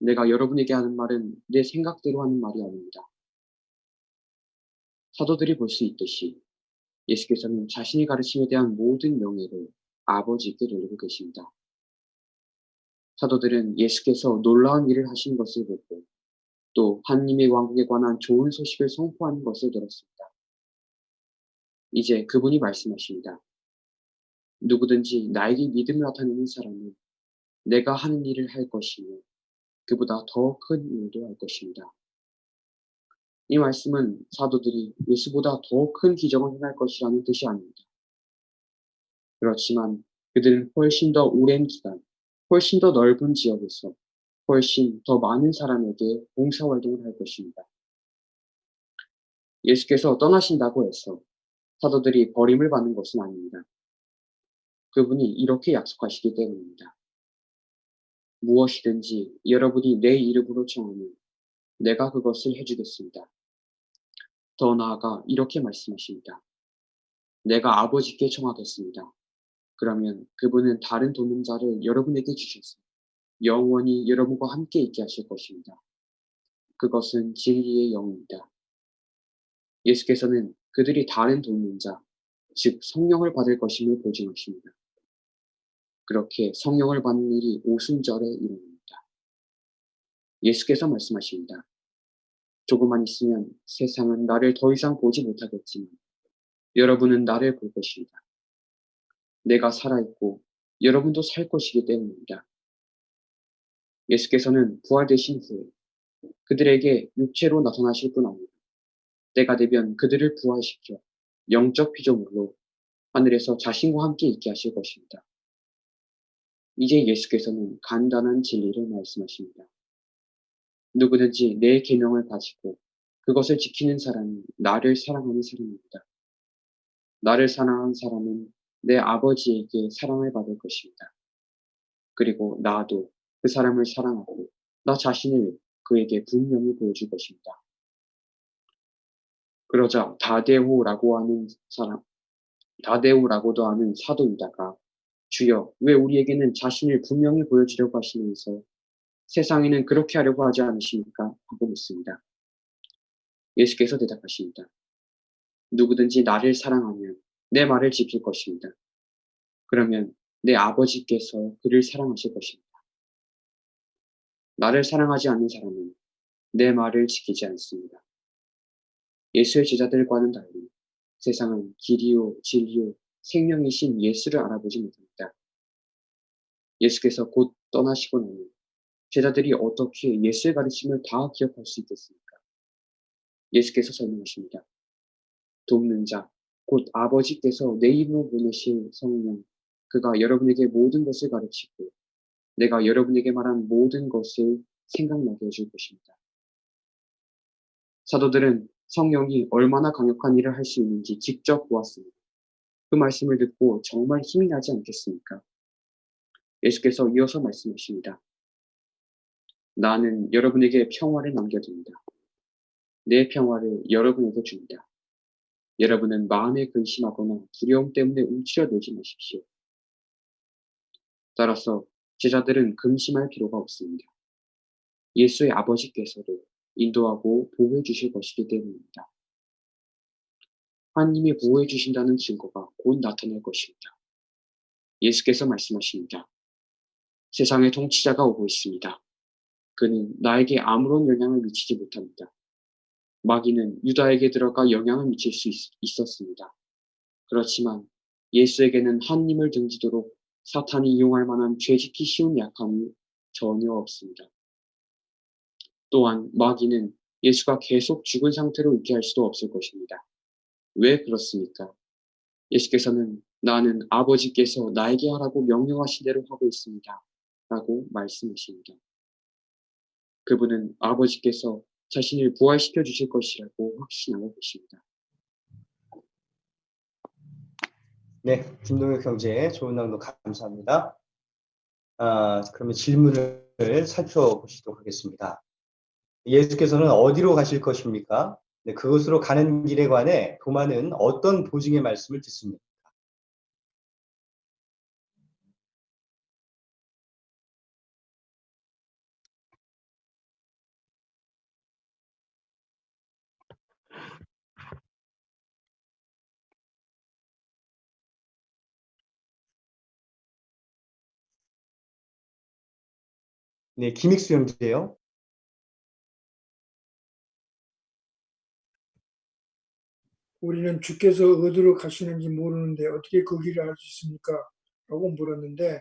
내가 여러분에게 하는 말은 내 생각대로 하는 말이 아닙니다. 사도들이 볼 수 있듯이 예수께서는 자신의 가르침에 대한 모든 명예를 아버지께 돌리고 계십니다. 사도들은 예수께서 놀라운 일을 하신 것을 보고 또 하나님의 왕국에 관한 좋은 소식을 선포하는 것을 들었습니다. 이제 그분이 말씀하십니다. 누구든지 나에게 믿음을 나타내는 사람은 내가 하는 일을 할 것이며 그보다 더 큰 일도 할 것입니다. 이 말씀은 사도들이 예수보다 더 큰 기적을 행할 것이라는 뜻이 아닙니다. 그렇지만 그들은 훨씬 더 오랜 기간, 훨씬 더 넓은 지역에서 훨씬 더 많은 사람에게 봉사활동을 할 것입니다. 예수께서 떠나신다고 해서 사도들이 버림을 받는 것은 아닙니다. 그분이 이렇게 약속하시기 때문입니다. 무엇이든지 여러분이 내 이름으로 청하면 내가 그것을 해주겠습니다. 더 나아가 이렇게 말씀하십니다. 내가 아버지께 청하겠습니다. 그러면 그분은 다른 돕는자를 여러분에게 주셔서 영원히 여러분과 함께 있게 하실 것입니다. 그것은 진리의 영입니다. 예수께서는 그들이 다른 돕는자, 즉 성령을 받을 것임을 보증하십니다. 그렇게 성령을 받는 일이 오순절에 일어납니다. 예수께서 말씀하십니다. 조금만 있으면 세상은 나를 더 이상 보지 못하겠지만 여러분은 나를 볼 것입니다. 내가 살아있고 여러분도 살 것이기 때문입니다. 예수께서는 부활되신 후에 그들에게 육체로 나타나실 뿐 아니라 때가 되면 그들을 부활시켜 영적 피조물로 하늘에서 자신과 함께 있게 하실 것입니다. 이제 예수께서는 간단한 진리를 말씀하십니다. 누구든지 내 계명을 가지고 그것을 지키는 사람이 나를 사랑하는 사람입니다. 나를 사랑하는 사람은 내 아버지에게 사랑을 받을 것입니다. 그리고 나도 그 사람을 사랑하고 나 자신을 그에게 분명히 보여줄 것입니다. 그러자 다데오라고도 하는 사도 유다가 주여, 왜 우리에게는 자신을 분명히 보여주려고 하시면서 세상에는 그렇게 하려고 하지 않으십니까? 하고 묻습니다. 예수께서 대답하십니다. 누구든지 나를 사랑하면 내 말을 지킬 것입니다. 그러면 내 아버지께서 그를 사랑하실 것입니다. 나를 사랑하지 않는 사람은 내 말을 지키지 않습니다. 예수의 제자들과는 달리 세상은 길이요, 진리요, 생명이신 예수를 알아보지 못합니다. 예수께서 곧 떠나시고 나면 제자들이 어떻게 예수의 가르침을 다 기억할 수 있겠습니까? 예수께서 설명하십니다. 돕는 자, 곧 아버지께서 내 이름으로 보내실 성령, 그가 여러분에게 모든 것을 가르치고 내가 여러분에게 말한 모든 것을 생각나게 해줄 것입니다. 사도들은 성령이 얼마나 강력한 일을 할 수 있는지 직접 보았습니다. 그 말씀을 듣고 정말 힘이 나지 않겠습니까? 예수께서 이어서 말씀하십니다. 나는 여러분에게 평화를 남겨둡니다. 내 평화를 여러분에게 줍니다. 여러분은 마음에 근심하거나 두려움 때문에 움츠려들지 마십시오. 따라서 제자들은 근심할 필요가 없습니다. 예수의 아버지께서를 인도하고 보호해 주실 것이기 때문입니다. 하나님이 보호해 주신다는 증거가 곧 나타날 것입니다. 예수께서 말씀하십니다. 세상의 통치자가 오고 있습니다. 그는 나에게 아무런 영향을 미치지 못합니다. 마귀는 유다에게 들어가 영향을 미칠 수 있었습니다. 그렇지만 예수에게는 하나님을 등지도록 사탄이 이용할 만한 죄짓기 쉬운 약함이 전혀 없습니다. 또한 마귀는 예수가 계속 죽은 상태로 있게 할 수도 없을 것입니다. 왜 그렇습니까? 예수께서는 나는 아버지께서 나에게 하라고 명령하신 대로 하고 있습니다. 라고 말씀하십니다. 그분은 아버지께서 자신을 부활시켜 주실 것이라고 확신하고 계십니다. 네, 김동혁 형제 좋은 낭독 감사합니다. 그러면 질문을 살펴보시도록 하겠습니다. 예수께서는 어디로 가실 것입니까? 네, 그곳으로 가는 길에 관해 도마는 어떤 보증의 말씀을 듣습니까? 네, 김익수 형제요. 우리는 주께서 어디로 가시는지 모르는데 어떻게 그 길을 알 수 있습니까? 라고 물었는데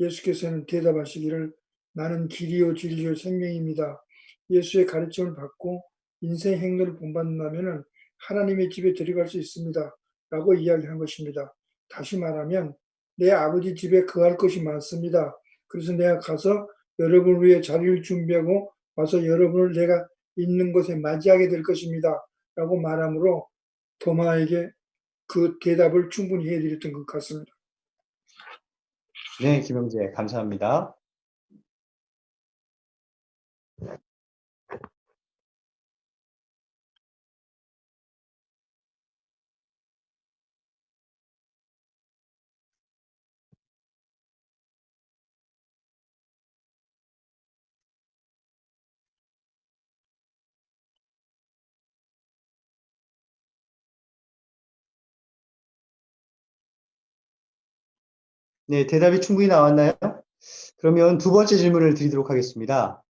예수께서는 대답하시기를 나는 길이요 진리요 생명입니다. 예수의 가르침을 받고 인생 행로를 본받는다면 하나님의 집에 들어갈 수 있습니다. 라고 이야기한 것입니다. 다시 말하면 내 아버지 집에 거할 것이 많습니다. 그래서 내가 가서 여러분을 위해 자리를 준비하고 와서 여러분을 내가 있는 곳에 맞이하게 될 것입니다. 라고 말하므로 도마에게 그 대답을 충분히 해드렸던 것 같습니다. 네, 김형제 감사합니다. 네, 대답이 충분히 나왔나요? 그러면 두 번째 질문을 드리도록 하겠습니다.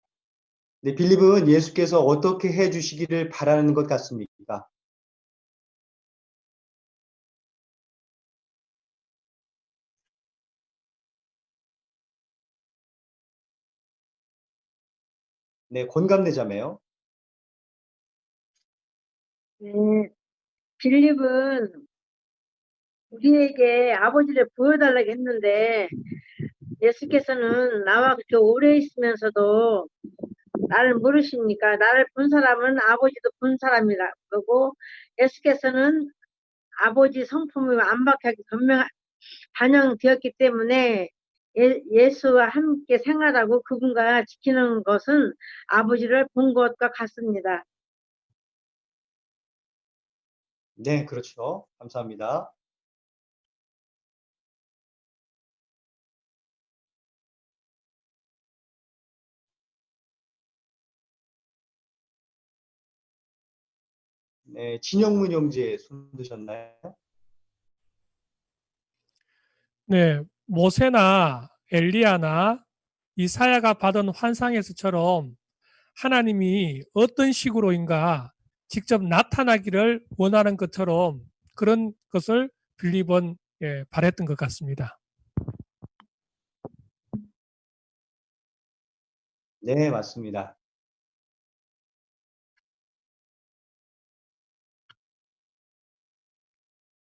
네, 빌립은 예수께서 어떻게 해주시기를 바라는 것 같습니까? 네, 권감대자매요. 네, 빌립은 우리에게 아버지를 보여달라고 했는데 예수께서는 나와 그렇게 오래 있으면서도 나를 모르시니까 나를 본 사람은 아버지도 본 사람이라고 예수께서는 아버지 성품이 완벽하게 반영되었기 때문에 예수와 함께 생활하고 그분과 지키는 것은 아버지를 본 것과 같습니다. 네, 그렇죠. 감사합니다. 네, 진영문 형제 손 드셨나요? 네, 모세나 엘리야나 이사야가 받은 환상에서처럼 하나님이 어떤 식으로인가 직접 나타나기를 원하는 것처럼 그런 것을 빌립은 바랬던 것 같습니다. 네, 맞습니다.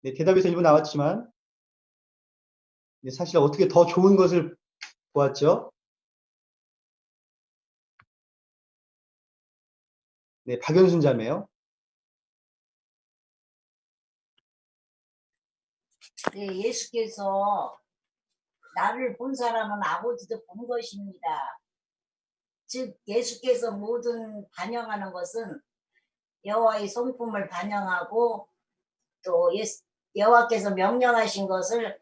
네, 대답에서 일부 나왔지만 사실 어떻게 더 좋은 것을 보았죠? 네, 박연순 자매요. 네, 예수께서 나를 본 사람은 아버지도 본 것입니다. 즉 예수께서 모든 반영하는 것은 여호와의 성품을 반영하고 또 여호와께서 명령하신 것을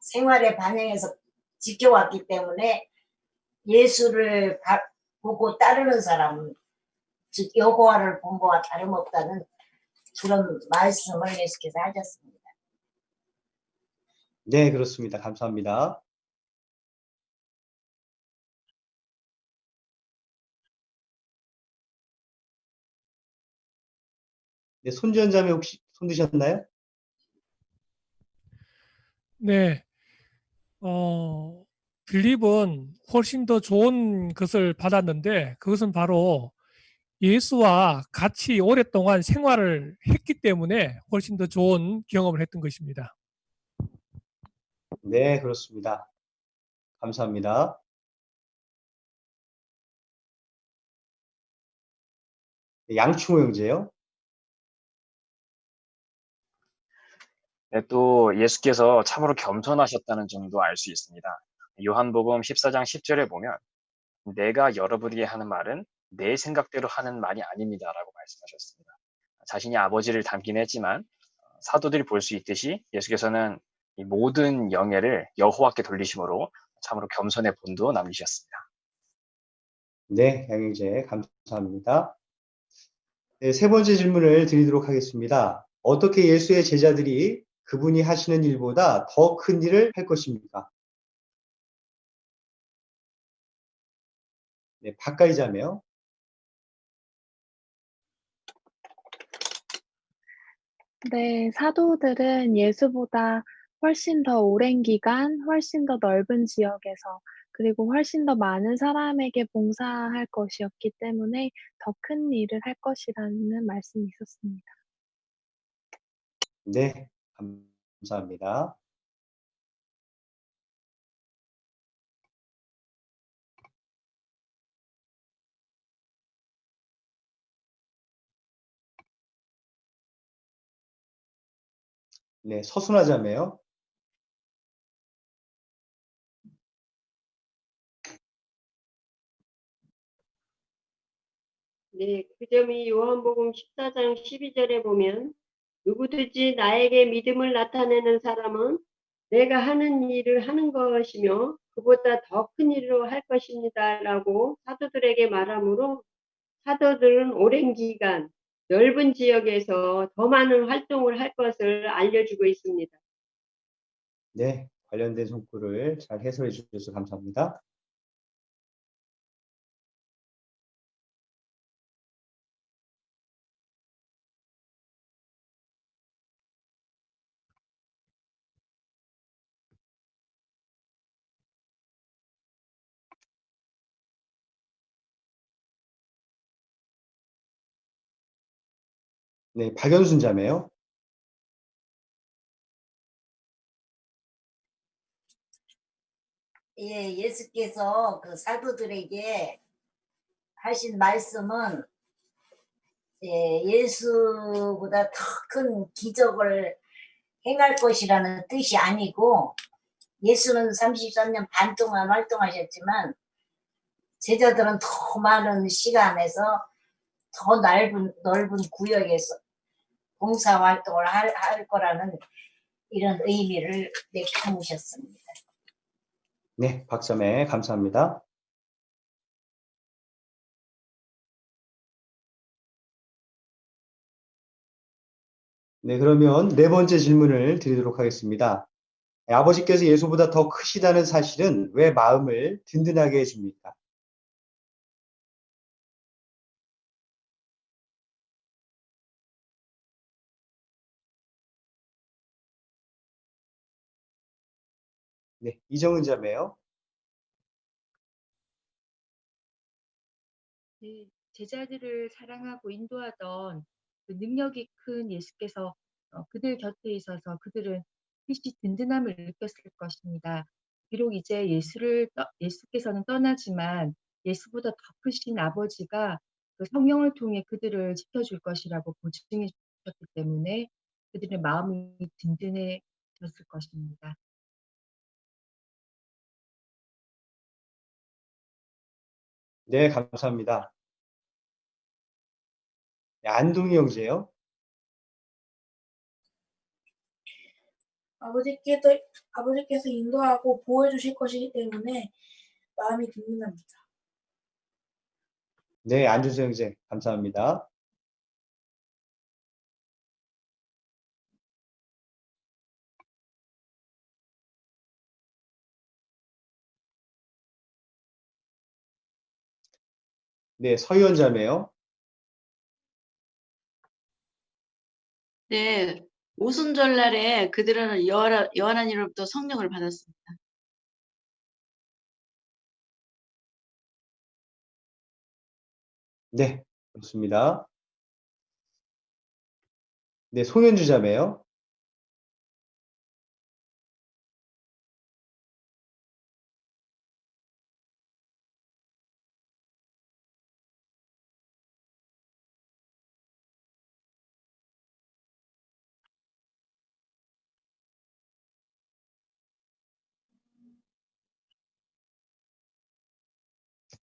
생활에 반영해서 지켜왔기 때문에 예수를 보고 따르는 사람은 즉 여호와를 본 거와 다름없다는 그런 말씀을 예수께서 하셨습니다. 네, 그렇습니다. 감사합니다. 네, 손지연 자매 혹시 손 드셨나요? 네, 빌립은 훨씬 더 좋은 것을 받았는데 그것은 바로 예수와 같이 오랫동안 생활을 했기 때문에 훨씬 더 좋은 경험을 했던 것입니다. 네, 그렇습니다. 감사합니다. 네, 양충호 형제요. 네, 또 예수께서 참으로 겸손하셨다는 점도 알 수 있습니다. 요한복음 14장 10절에 보면 내가 여러분에게 하는 말은 내 생각대로 하는 말이 아닙니다라고 말씀하셨습니다. 자신이 아버지를 닮긴 했지만 사도들이 볼 수 있듯이 예수께서는 이 모든 영예를 여호와께 돌리심으로 참으로 겸손의 본도 남기셨습니다. 네, 양 형제 감사합니다. 네, 세 번째 질문을 드리도록 하겠습니다. 어떻게 예수의 제자들이 그분이 하시는 일보다 더 큰 일을 할 것입니까? 네, 박가희 자매요. 네, 사도들은 예수보다 훨씬 더 오랜 기간, 훨씬 더 넓은 지역에서, 그리고 훨씬 더 많은 사람에게 봉사할 것이었기 때문에 더 큰 일을 할 것이라는 말씀이 있었습니다. 네, 감사합니다. 네, 서순아 자매요. 네, 그 점이 요한복음 14장 12절에 보면 누구든지 나에게 믿음을 나타내는 사람은 내가 하는 일을 하는 것이며 그보다 더 큰 일을 할 것입니다. 라고 사도들에게 말하므로 사도들은 오랜 기간 넓은 지역에서 더 많은 활동을 할 것을 알려주고 있습니다. 네, 관련된 문구를 잘 해설해 주셔서 감사합니다. 네, 박연순 자매요. 예, 예수께서 그 사도들에게 하신 말씀은 예수보다 더 큰 기적을 행할 것이라는 뜻이 아니고 예수는 33년 반 동안 활동하셨지만 제자들은 더 많은 시간에서 더 넓은 구역에서 봉사 활동을 할 거라는 이런 의미를 내뿜으셨습니다. 네, 박사매 감사합니다. 네, 그러면 네 번째 질문을 드리도록 하겠습니다. 아버지께서 예수보다 더 크시다는 사실은 왜 마음을 든든하게 해줍니까? 네, 이정은 자매요. 네, 제자들을 사랑하고 인도하던 그 능력이 큰 예수께서 그들 곁에 있어서 그들은 필시 든든함을 느꼈을 것입니다. 비록 이제 예수께서는 떠나지만 예수보다 더 크신 아버지가 그 성령을 통해 그들을 지켜줄 것이라고 보증해 주셨기 때문에 그들의 마음이 든든해졌을 것입니다. 네, 감사합니다. 네, 안동희 형제요. 아버지께서 인도하고 보호해 주실 것이기 때문에 마음이 든든합니다. 네, 안준수 형제 감사합니다. 네, 서희원 자매요. 네, 오순절날에 그들은 요한으로부터 성령을 받았습니다. 네, 좋습니다. 네, 송현주 자매요.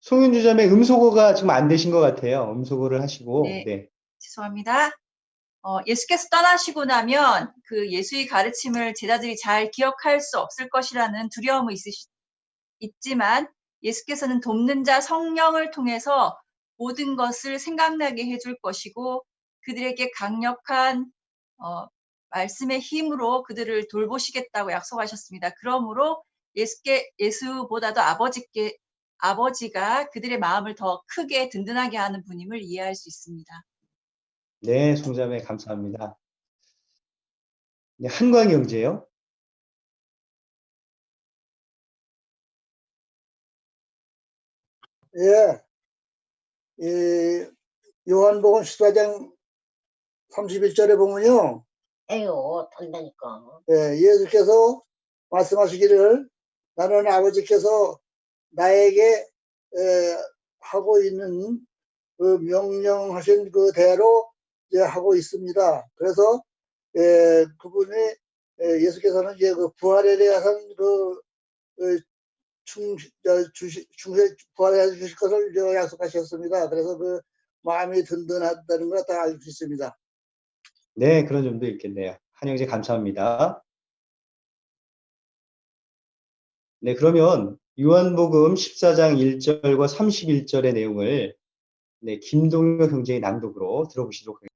송현주 자매 음소거가 지금 안 되신 것 같아요. 음소거를 하시고. 네. 네. 죄송합니다. 예수께서 떠나시고 나면 그 예수의 가르침을 제자들이 잘 기억할 수 없을 것이라는 두려움이 있지만 예수께서는 돕는 자 성령을 통해서 모든 것을 생각나게 해줄 것이고 그들에게 강력한 말씀의 힘으로 그들을 돌보시겠다고 약속하셨습니다. 그러므로 예수보다도 아버지가 그들의 마음을 더 크게 든든하게 하는 분임을 이해할 수 있습니다. 네, 송자매 감사합니다. 네, 한광희 형제요. 예, 이 요한복음 14장 31절에 보면요. 에요, 된다니까. 예, 예수께서 말씀하시기를 나는 아버지께서 나에게 하고 있는 그 명령하신 그대로 이제 하고 있습니다. 그래서 그분이 예수께서는 이제 그 부활에 대한 부활해 주실 것을 약속하셨습니다. 그래서 그 마음이 든든하다는 걸 다 알 수 있습니다. 네, 그런 점도 있겠네요. 한 형제 감사합니다. 네, 그러면 요한복음 14장 1절과 31절의 내용을 네, 김동혁 형제의 낭독으로 들어보시도록 하겠습니다.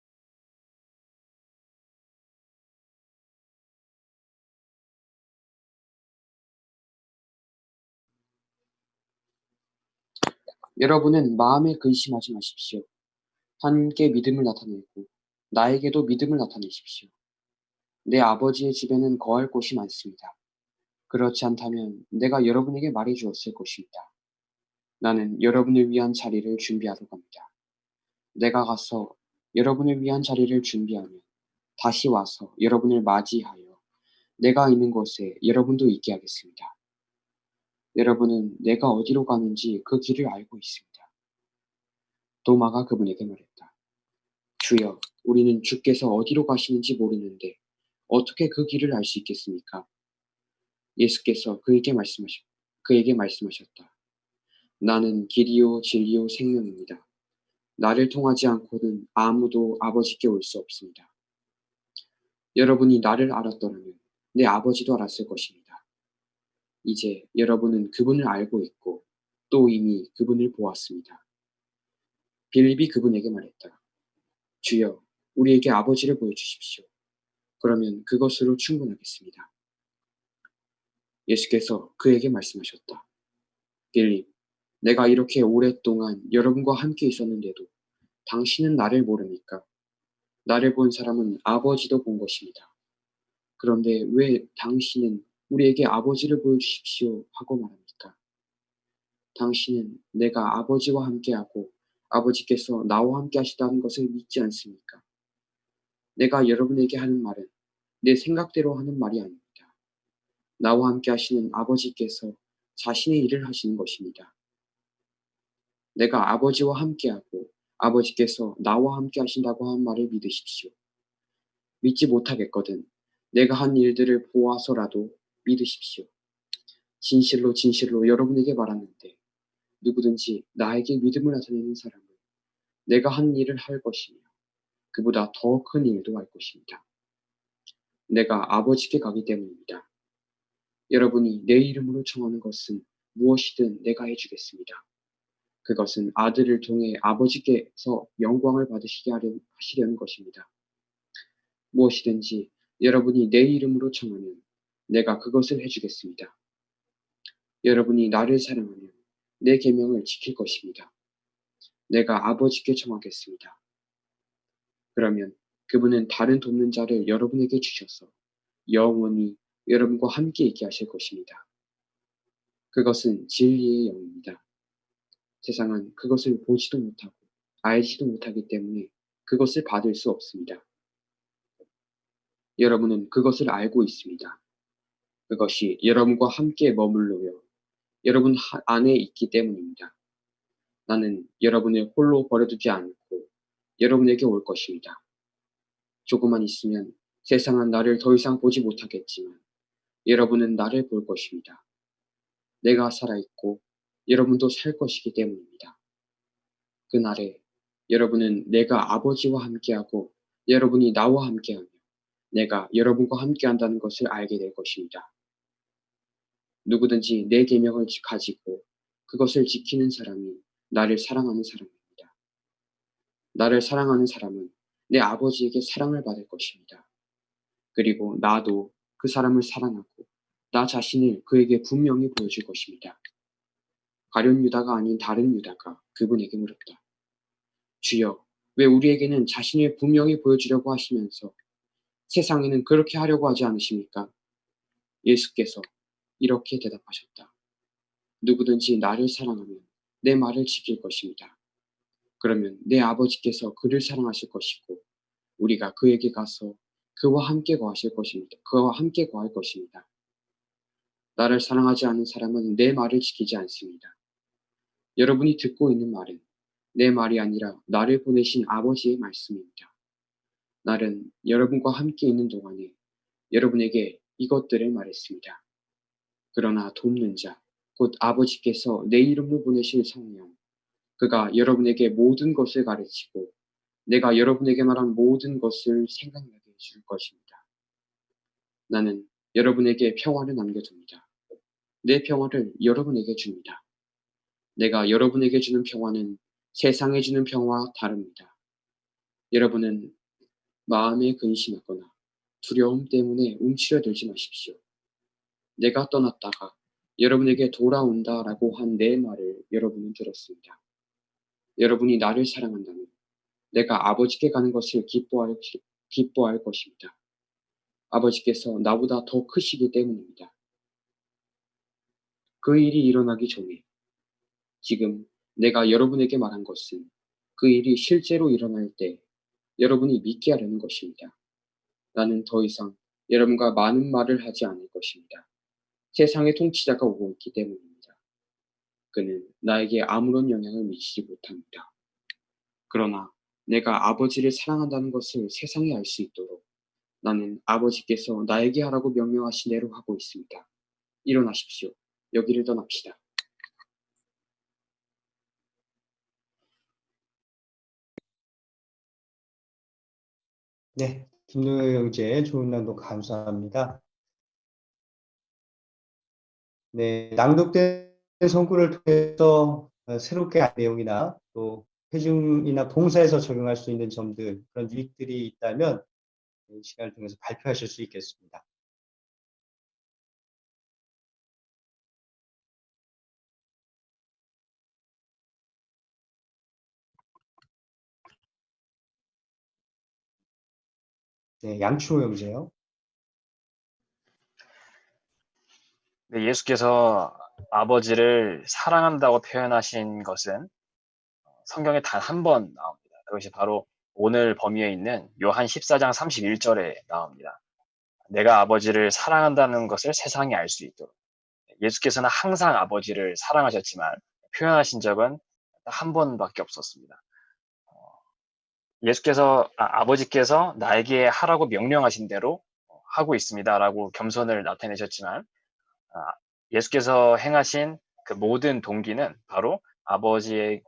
여러분은 마음에 근심하지 마십시오. 하나님께 믿음을 나타내고 나에게도 믿음을 나타내십시오. 내 아버지의 집에는 거할 곳이 많습니다. 그렇지 않다면 내가 여러분에게 말해 주었을 것입니다. 나는 여러분을 위한 자리를 준비하러 갑니다. 내가 가서 여러분을 위한 자리를 준비하면 다시 와서 여러분을 맞이하여 내가 있는 곳에 여러분도 있게 하겠습니다. 여러분은 내가 어디로 가는지 그 길을 알고 있습니다. 도마가 그분에게 말했다. 주여, 우리는 주께서 어디로 가시는지 모르는데 어떻게 그 길을 알 수 있겠습니까? 예수께서 그에게 말씀하셨다. 나는 길이요 진리요 생명입니다. 나를 통하지 않고는 아무도 아버지께 올 수 없습니다. 여러분이 나를 알았더라면 내 아버지도 알았을 것입니다. 이제 여러분은 그분을 알고 있고 또 이미 그분을 보았습니다. 빌립이 그분에게 말했다. 주여, 우리에게 아버지를 보여주십시오. 그러면 그것으로 충분하겠습니다. 예수께서 그에게 말씀하셨다. 빌립, 내가 이렇게 오랫동안 여러분과 함께 있었는데도 당신은 나를 모르니까? 나를 본 사람은 아버지도 본 것입니다. 그런데 왜 당신은 우리에게 아버지를 보여주십시오 하고 말합니까? 당신은 내가 아버지와 함께하고 아버지께서 나와 함께 하시다는 것을 믿지 않습니까? 내가 여러분에게 하는 말은 내 생각대로 하는 말이 아닙니다. 나와 함께 하시는 아버지께서 자신의 일을 하시는 것입니다. 내가 아버지와 함께하고 아버지께서 나와 함께 하신다고 한 말을 믿으십시오. 믿지 못하겠거든 내가 한 일들을 보아서라도 믿으십시오. 진실로 진실로 여러분에게 말하는데 누구든지 나에게 믿음을 나타내는 사람은 내가 한 일을 할 것이며 그보다 더 큰 일도 할 것입니다. 내가 아버지께 가기 때문입니다. 여러분이 내 이름으로 청하는 것은 무엇이든 내가 해주겠습니다. 그것은 아들을 통해 아버지께서 영광을 받으시게 하시려는 것입니다. 무엇이든지 여러분이 내 이름으로 청하면 내가 그것을 해주겠습니다. 여러분이 나를 사랑하면 내 계명을 지킬 것입니다. 내가 아버지께 청하겠습니다. 그러면 그분은 다른 돕는 자를 여러분에게 주셔서 영원히 여러분과 함께 있게 하실 것입니다. 그것은 진리의 영입니다. 세상은 그것을 보지도 못하고 알지도 못하기 때문에 그것을 받을 수 없습니다. 여러분은 그것을 알고 있습니다. 그것이 여러분과 함께 머물러요. 여러분 안에 있기 때문입니다. 나는 여러분을 홀로 버려두지 않고 여러분에게 올 것입니다. 조금만 있으면 세상은 나를 더 이상 보지 못하겠지만 여러분은 나를 볼 것입니다. 내가 살아있고 여러분도 살 것이기 때문입니다. 그날에 여러분은 내가 아버지와 함께하고 여러분이 나와 함께하며 내가 여러분과 함께한다는 것을 알게 될 것입니다. 누구든지 내 계명을 가지고 그것을 지키는 사람이 나를 사랑하는 사람입니다. 나를 사랑하는 사람은 내 아버지에게 사랑을 받을 것입니다. 그리고 나도 그 사람을 사랑하고 나 자신을 그에게 분명히 보여줄 것입니다. 가룟 유다가 아닌 다른 유다가 그분에게 물었다. 주여, 왜 우리에게는 자신을 분명히 보여주려고 하시면서 세상에는 그렇게 하려고 하지 않으십니까? 예수께서 이렇게 대답하셨다. 누구든지 나를 사랑하면 내 말을 지킬 것입니다. 그러면 내 아버지께서 그를 사랑하실 것이고 우리가 그에게 가서 그와 함께 거하실 것입니다. 그와 함께 거할 것입니다. 나를 사랑하지 않는 사람은 내 말을 지키지 않습니다. 여러분이 듣고 있는 말은 내 말이 아니라 나를 보내신 아버지의 말씀입니다. 나는 여러분과 함께 있는 동안에 여러분에게 이것들을 말했습니다. 그러나 돕는 자, 곧 아버지께서 내 이름으로 보내신 성령, 그가 여러분에게 모든 것을 가르치고 내가 여러분에게 말한 모든 것을 생각나게 해줄 것입니다. 나는 여러분에게 평화를 남겨둡니다. 내 평화를 여러분에게 줍니다. 내가 여러분에게 주는 평화는 세상에 주는 평화와 다릅니다. 여러분은 마음에 근심하거나 두려움 때문에 움츠려들지 마십시오. 내가 떠났다가 여러분에게 돌아온다라고 한 내 말을 여러분은 들었습니다. 여러분이 나를 사랑한다면 내가 아버지께 가는 것을 기뻐할 것입니다. 아버지께서 나보다 더 크시기 때문입니다. 그 일이 일어나기 전에 지금 내가 여러분에게 말한 것은 그 일이 실제로 일어날 때 여러분이 믿게 하려는 것입니다. 나는 더 이상 여러분과 많은 말을 하지 않을 것입니다. 세상의 통치자가 오고 있기 때문입니다. 그는 나에게 아무런 영향을 미치지 못합니다. 그러나 내가 아버지를 사랑한다는 것을 세상이 알 수 있도록 나는 아버지께서 나에게 하라고 명령하신 대로 하고 있습니다. 일어나십시오. 여기를 떠납시다. 네, 김동혁 형제 좋은 낭독 감사합니다. 네, 낭독된 성구를 통해서 새롭게 알 내용이나 또 회중이나 봉사에서 적용할 수 있는 점들, 그런 유익들이 있다면 이 시간을 통해서 발표하실 수 있겠습니다. 네, 양충호 형제요. 네, 예수께서 아버지를 사랑한다고 표현하신 것은 성경에 단 한 번 나옵니다. 그것이 바로 오늘 범위에 있는 요한 14장 31절에 나옵니다. 내가 아버지를 사랑한다는 것을 세상이 알 수 있도록. 예수께서는 항상 아버지를 사랑하셨지만 표현하신 적은 한 번밖에 없었습니다. 아버지께서 나에게 하라고 명령하신 대로 하고 있습니다라고 겸손을 나타내셨지만 예수께서 행하신 그 모든 동기는 바로 아버지를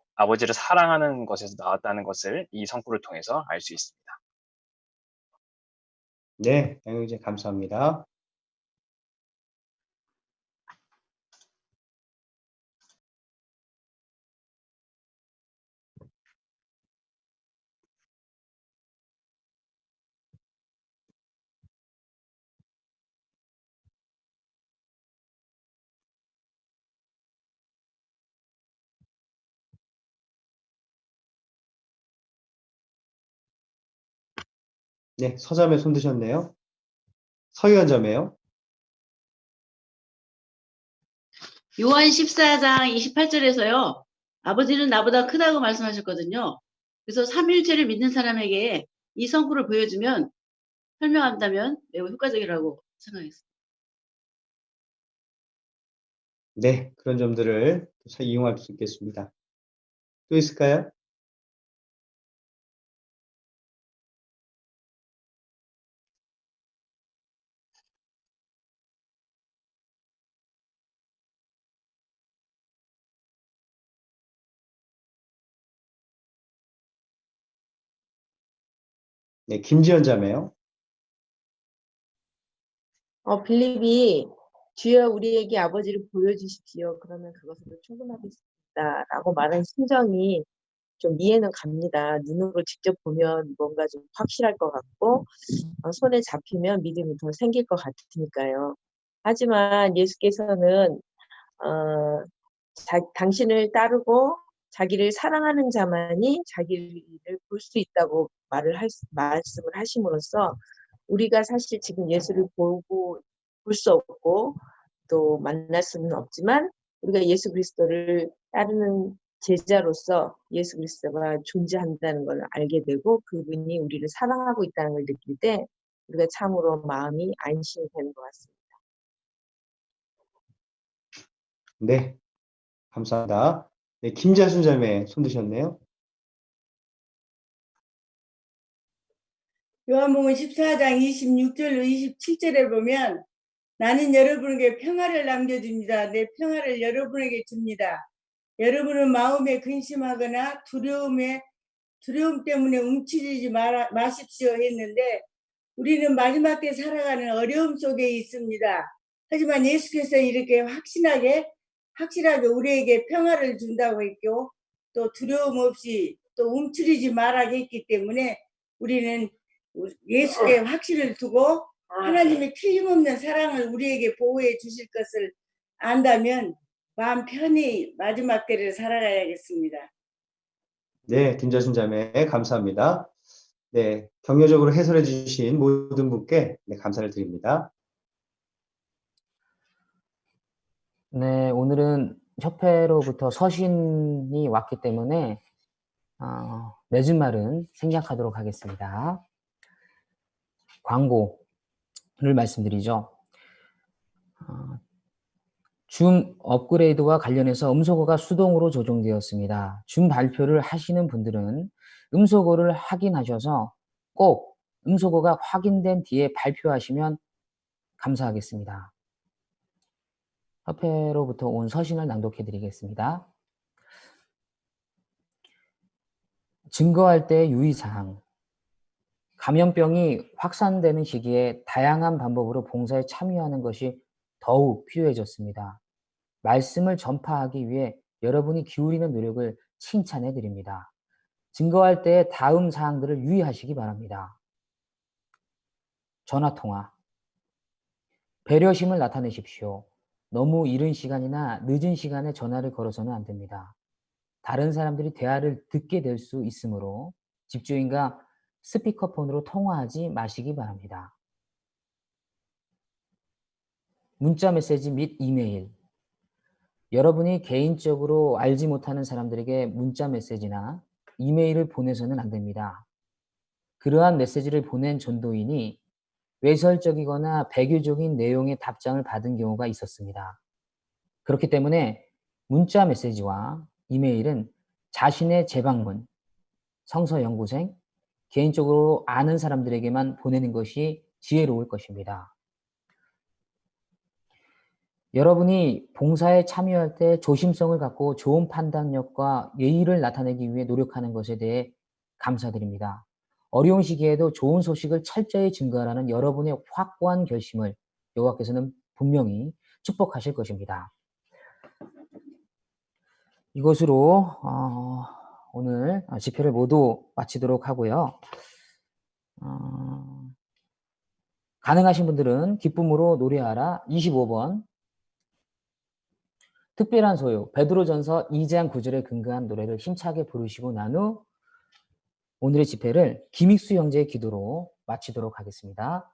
사랑하는 것에서 나왔다는 것을 이 성구를 통해서 알 수 있습니다. 네, 양 형제 감사합니다. 네, 서자매 손 드셨네요. 서희원 자매요. 요한 14장 28절에서요. 아버지는 나보다 크다고 말씀하셨거든요. 그래서 삼위일체를 믿는 사람에게 이 성구를 보여주면 설명한다면 매우 효과적이라고 생각했습니다. 네, 그런 점들을 이용할 수 있겠습니다. 또 있을까요? 네, 김지연 자매요. 빌립이 주여 우리에게 아버지를 보여주십시오. 그러면 그것으로 충분하겠습니다라고 말한 심정이 좀 이해는 갑니다. 눈으로 직접 보면 뭔가 좀 확실할 것 같고 손에 잡히면 믿음이 더 생길 것 같으니까요. 하지만 예수께서는 당신을 따르고 자기를 사랑하는 자만이 자기를 볼 수 있다고 말씀을 하심으로써 우리가 사실 지금 예수를 보고 볼 수 없고 또 만날 수는 없지만 우리가 예수 그리스도를 따르는 제자로서 예수 그리스도가 존재한다는 걸 알게 되고 그분이 우리를 사랑하고 있다는 걸 느낄 때 우리가 참으로 마음이 안심이 되는 것 같습니다. 네, 감사합니다. 네, 김자순 자매 손 드셨네요. 요한복음 14장 26절로 27절에 보면 나는 여러분에게 평화를 남겨줍니다. 내 평화를 여러분에게 줍니다. 여러분은 마음에 근심하거나 두려움 때문에 움츠리지 마십시오 했는데 우리는 마지막 때 살아가는 어려움 속에 있습니다. 하지만 예수께서 이렇게 확실하게 우리에게 평화를 준다고 했고 또 두려움 없이 또 움츠리지 말라 했기 때문에 우리는 예수께 확신을 두고 하나님의 틀림없는 사랑을 우리에게 보호해 주실 것을 안다면 마음 편히 마지막 때를 살아가야겠습니다. 네, 김자순 자매 감사합니다. 네, 격려적으로 해설해 주신 모든 분께 감사를 드립니다. 네, 오늘은 협회로부터 서신이 왔기 때문에 늦은 말은 생략하도록 하겠습니다. 광고를 말씀드리죠. 줌 업그레이드와 관련해서 음소거가 수동으로 조정되었습니다. 줌 발표를 하시는 분들은 음소거를 확인하셔서 꼭 음소거가 확인된 뒤에 발표하시면 감사하겠습니다. 협회로부터 온 서신을 낭독해 드리겠습니다. 증거할 때 유의사항. 감염병이 확산되는 시기에 다양한 방법으로 봉사에 참여하는 것이 더욱 필요해졌습니다. 말씀을 전파하기 위해 여러분이 기울이는 노력을 칭찬해 드립니다. 증거할 때 다음 사항들을 유의하시기 바랍니다. 전화통화. 배려심을 나타내십시오. 너무 이른 시간이나 늦은 시간에 전화를 걸어서는 안 됩니다. 다른 사람들이 대화를 듣게 될 수 있으므로 집주인과 스피커폰으로 통화하지 마시기 바랍니다. 문자 메시지 및 이메일. 여러분이 개인적으로 알지 못하는 사람들에게 문자 메시지나 이메일을 보내서는 안 됩니다. 그러한 메시지를 보낸 전도인이 외설적이거나 배교적인 내용의 답장을 받은 경우가 있었습니다. 그렇기 때문에 문자 메시지와 이메일은 자신의 재방문, 성서연구생, 개인적으로 아는 사람들에게만 보내는 것이 지혜로울 것입니다. 여러분이 봉사에 참여할 때 조심성을 갖고 좋은 판단력과 예의를 나타내기 위해 노력하는 것에 대해 감사드립니다. 어려운 시기에도 좋은 소식을 철저히 증거하라는 여러분의 확고한 결심을 여호와께서는 분명히 축복하실 것입니다. 이것으로 오늘 집회를 모두 마치도록 하고요. 가능하신 분들은 기쁨으로 노래하라 25번 특별한 소유 베드로전서 2장 9절에 근거한 노래를 힘차게 부르시고 난 후 오늘의 집회를 김익수 형제의 기도로 마치도록 하겠습니다.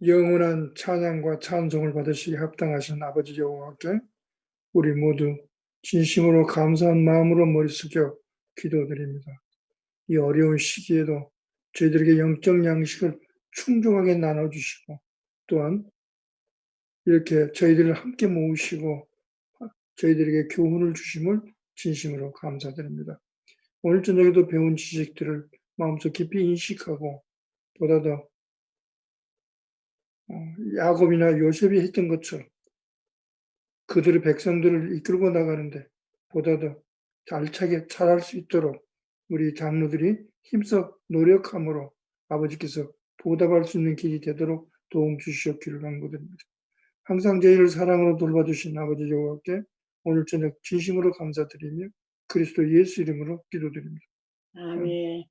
영원한 찬양과 찬송을 받으시기 합당하신 아버지 여호와께 우리 모두 진심으로 감사한 마음으로 머리 숙여 기도드립니다. 이 어려운 시기에도 저희들에게 영적 양식을 충족하게 나눠주시고 또한 이렇게 저희들을 함께 모으시고 저희들에게 교훈을 주심을 진심으로 감사드립니다. 오늘 저녁에도 배운 지식들을 마음속 깊이 인식하고 보다 더 야곱이나 요셉이 했던 것처럼 그들의 백성들을 이끌고 나가는데 보다 더 알차게 잘할 수 있도록 우리 장로들이 힘써 노력함으로 아버지께서 보답할 수 있는 길이 되도록 도움 주시옵기를 간구드립니다. 항상 저희를 사랑으로 돌봐주신 아버지 여호와께 오늘 저녁 진심으로 감사드리며 그리스도 예수 이름으로 기도드립니다. 아멘.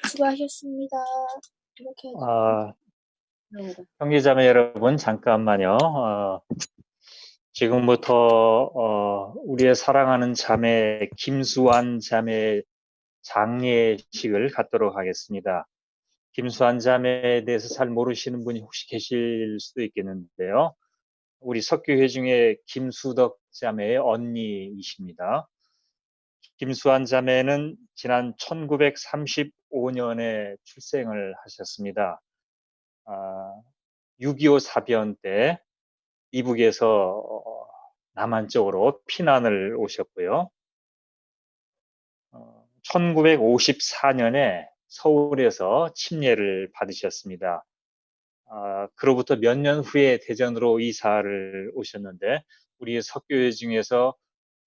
수고하셨습니다. 이렇게 형제자매 여러분, 잠깐만요. 지금부터 우리의 사랑하는 자매 김수환 자매 장례식을 갖도록 하겠습니다. 김수환 자매에 대해서 잘 모르시는 분이 혹시 계실 수도 있겠는데요. 우리 석교회 중에 김수덕 자매의 언니이십니다. 김수환 자매는 지난 1935년에 출생을 하셨습니다. 6.25 사변 때 이북에서 남한 쪽으로 피난을 오셨고요. 1954년에 서울에서 침례를 받으셨습니다. 그로부터 몇 년 후에 대전으로 이사를 오셨는데 우리 석교회 중에서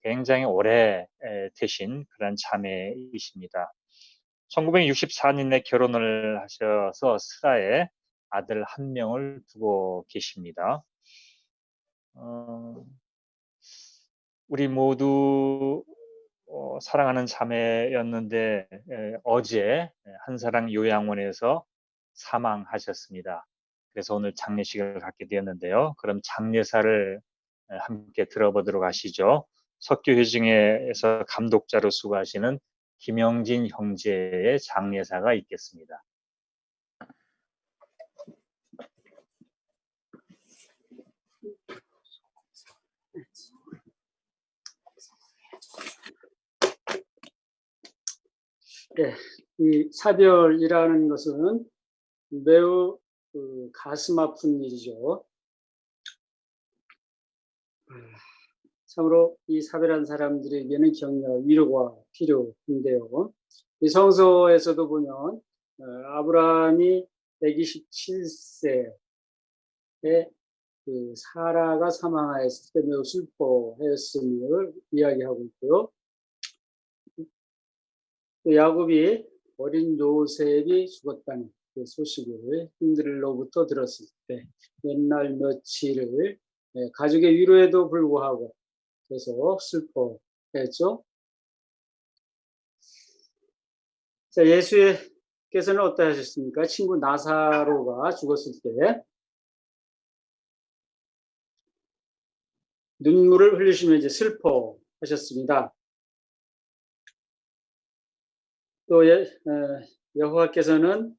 굉장히 오래 되신 그런 자매이십니다. 1964년에 결혼을 하셔서 슬하에 아들 한 명을 두고 계십니다. 우리 모두 사랑하는 자매였는데 어제 한사랑 요양원에서 사망하셨습니다. 그래서 오늘 장례식을 갖게 되었는데요. 그럼 장례사를 함께 들어보도록 하시죠. 석교회 중에서 감독자로 수고하시는 김영진 형제의 장례사가 있겠습니다. 네, 이 사별이라는 것은 매우 가슴 아픈 일이죠. 참으로 이 사별한 사람들에게는 격려, 위로가 필요한데요. 이 성서에서도 보면 아브라함이 127세에 그 사라가 사망하였을 때 매우 슬퍼했음을 이야기하고 있고요. 또 야곱이 어린 요셉이 죽었다는 그 소식을 형들로부터 들었을 때 몇 날 며칠을 가족의 위로에도 불구하고 계속 슬퍼했죠. 자, 예수께서는 어떠하셨습니까? 친구 나사로가 죽었을 때 눈물을 흘리시며 이제 슬퍼하셨습니다. 또 여호와께서는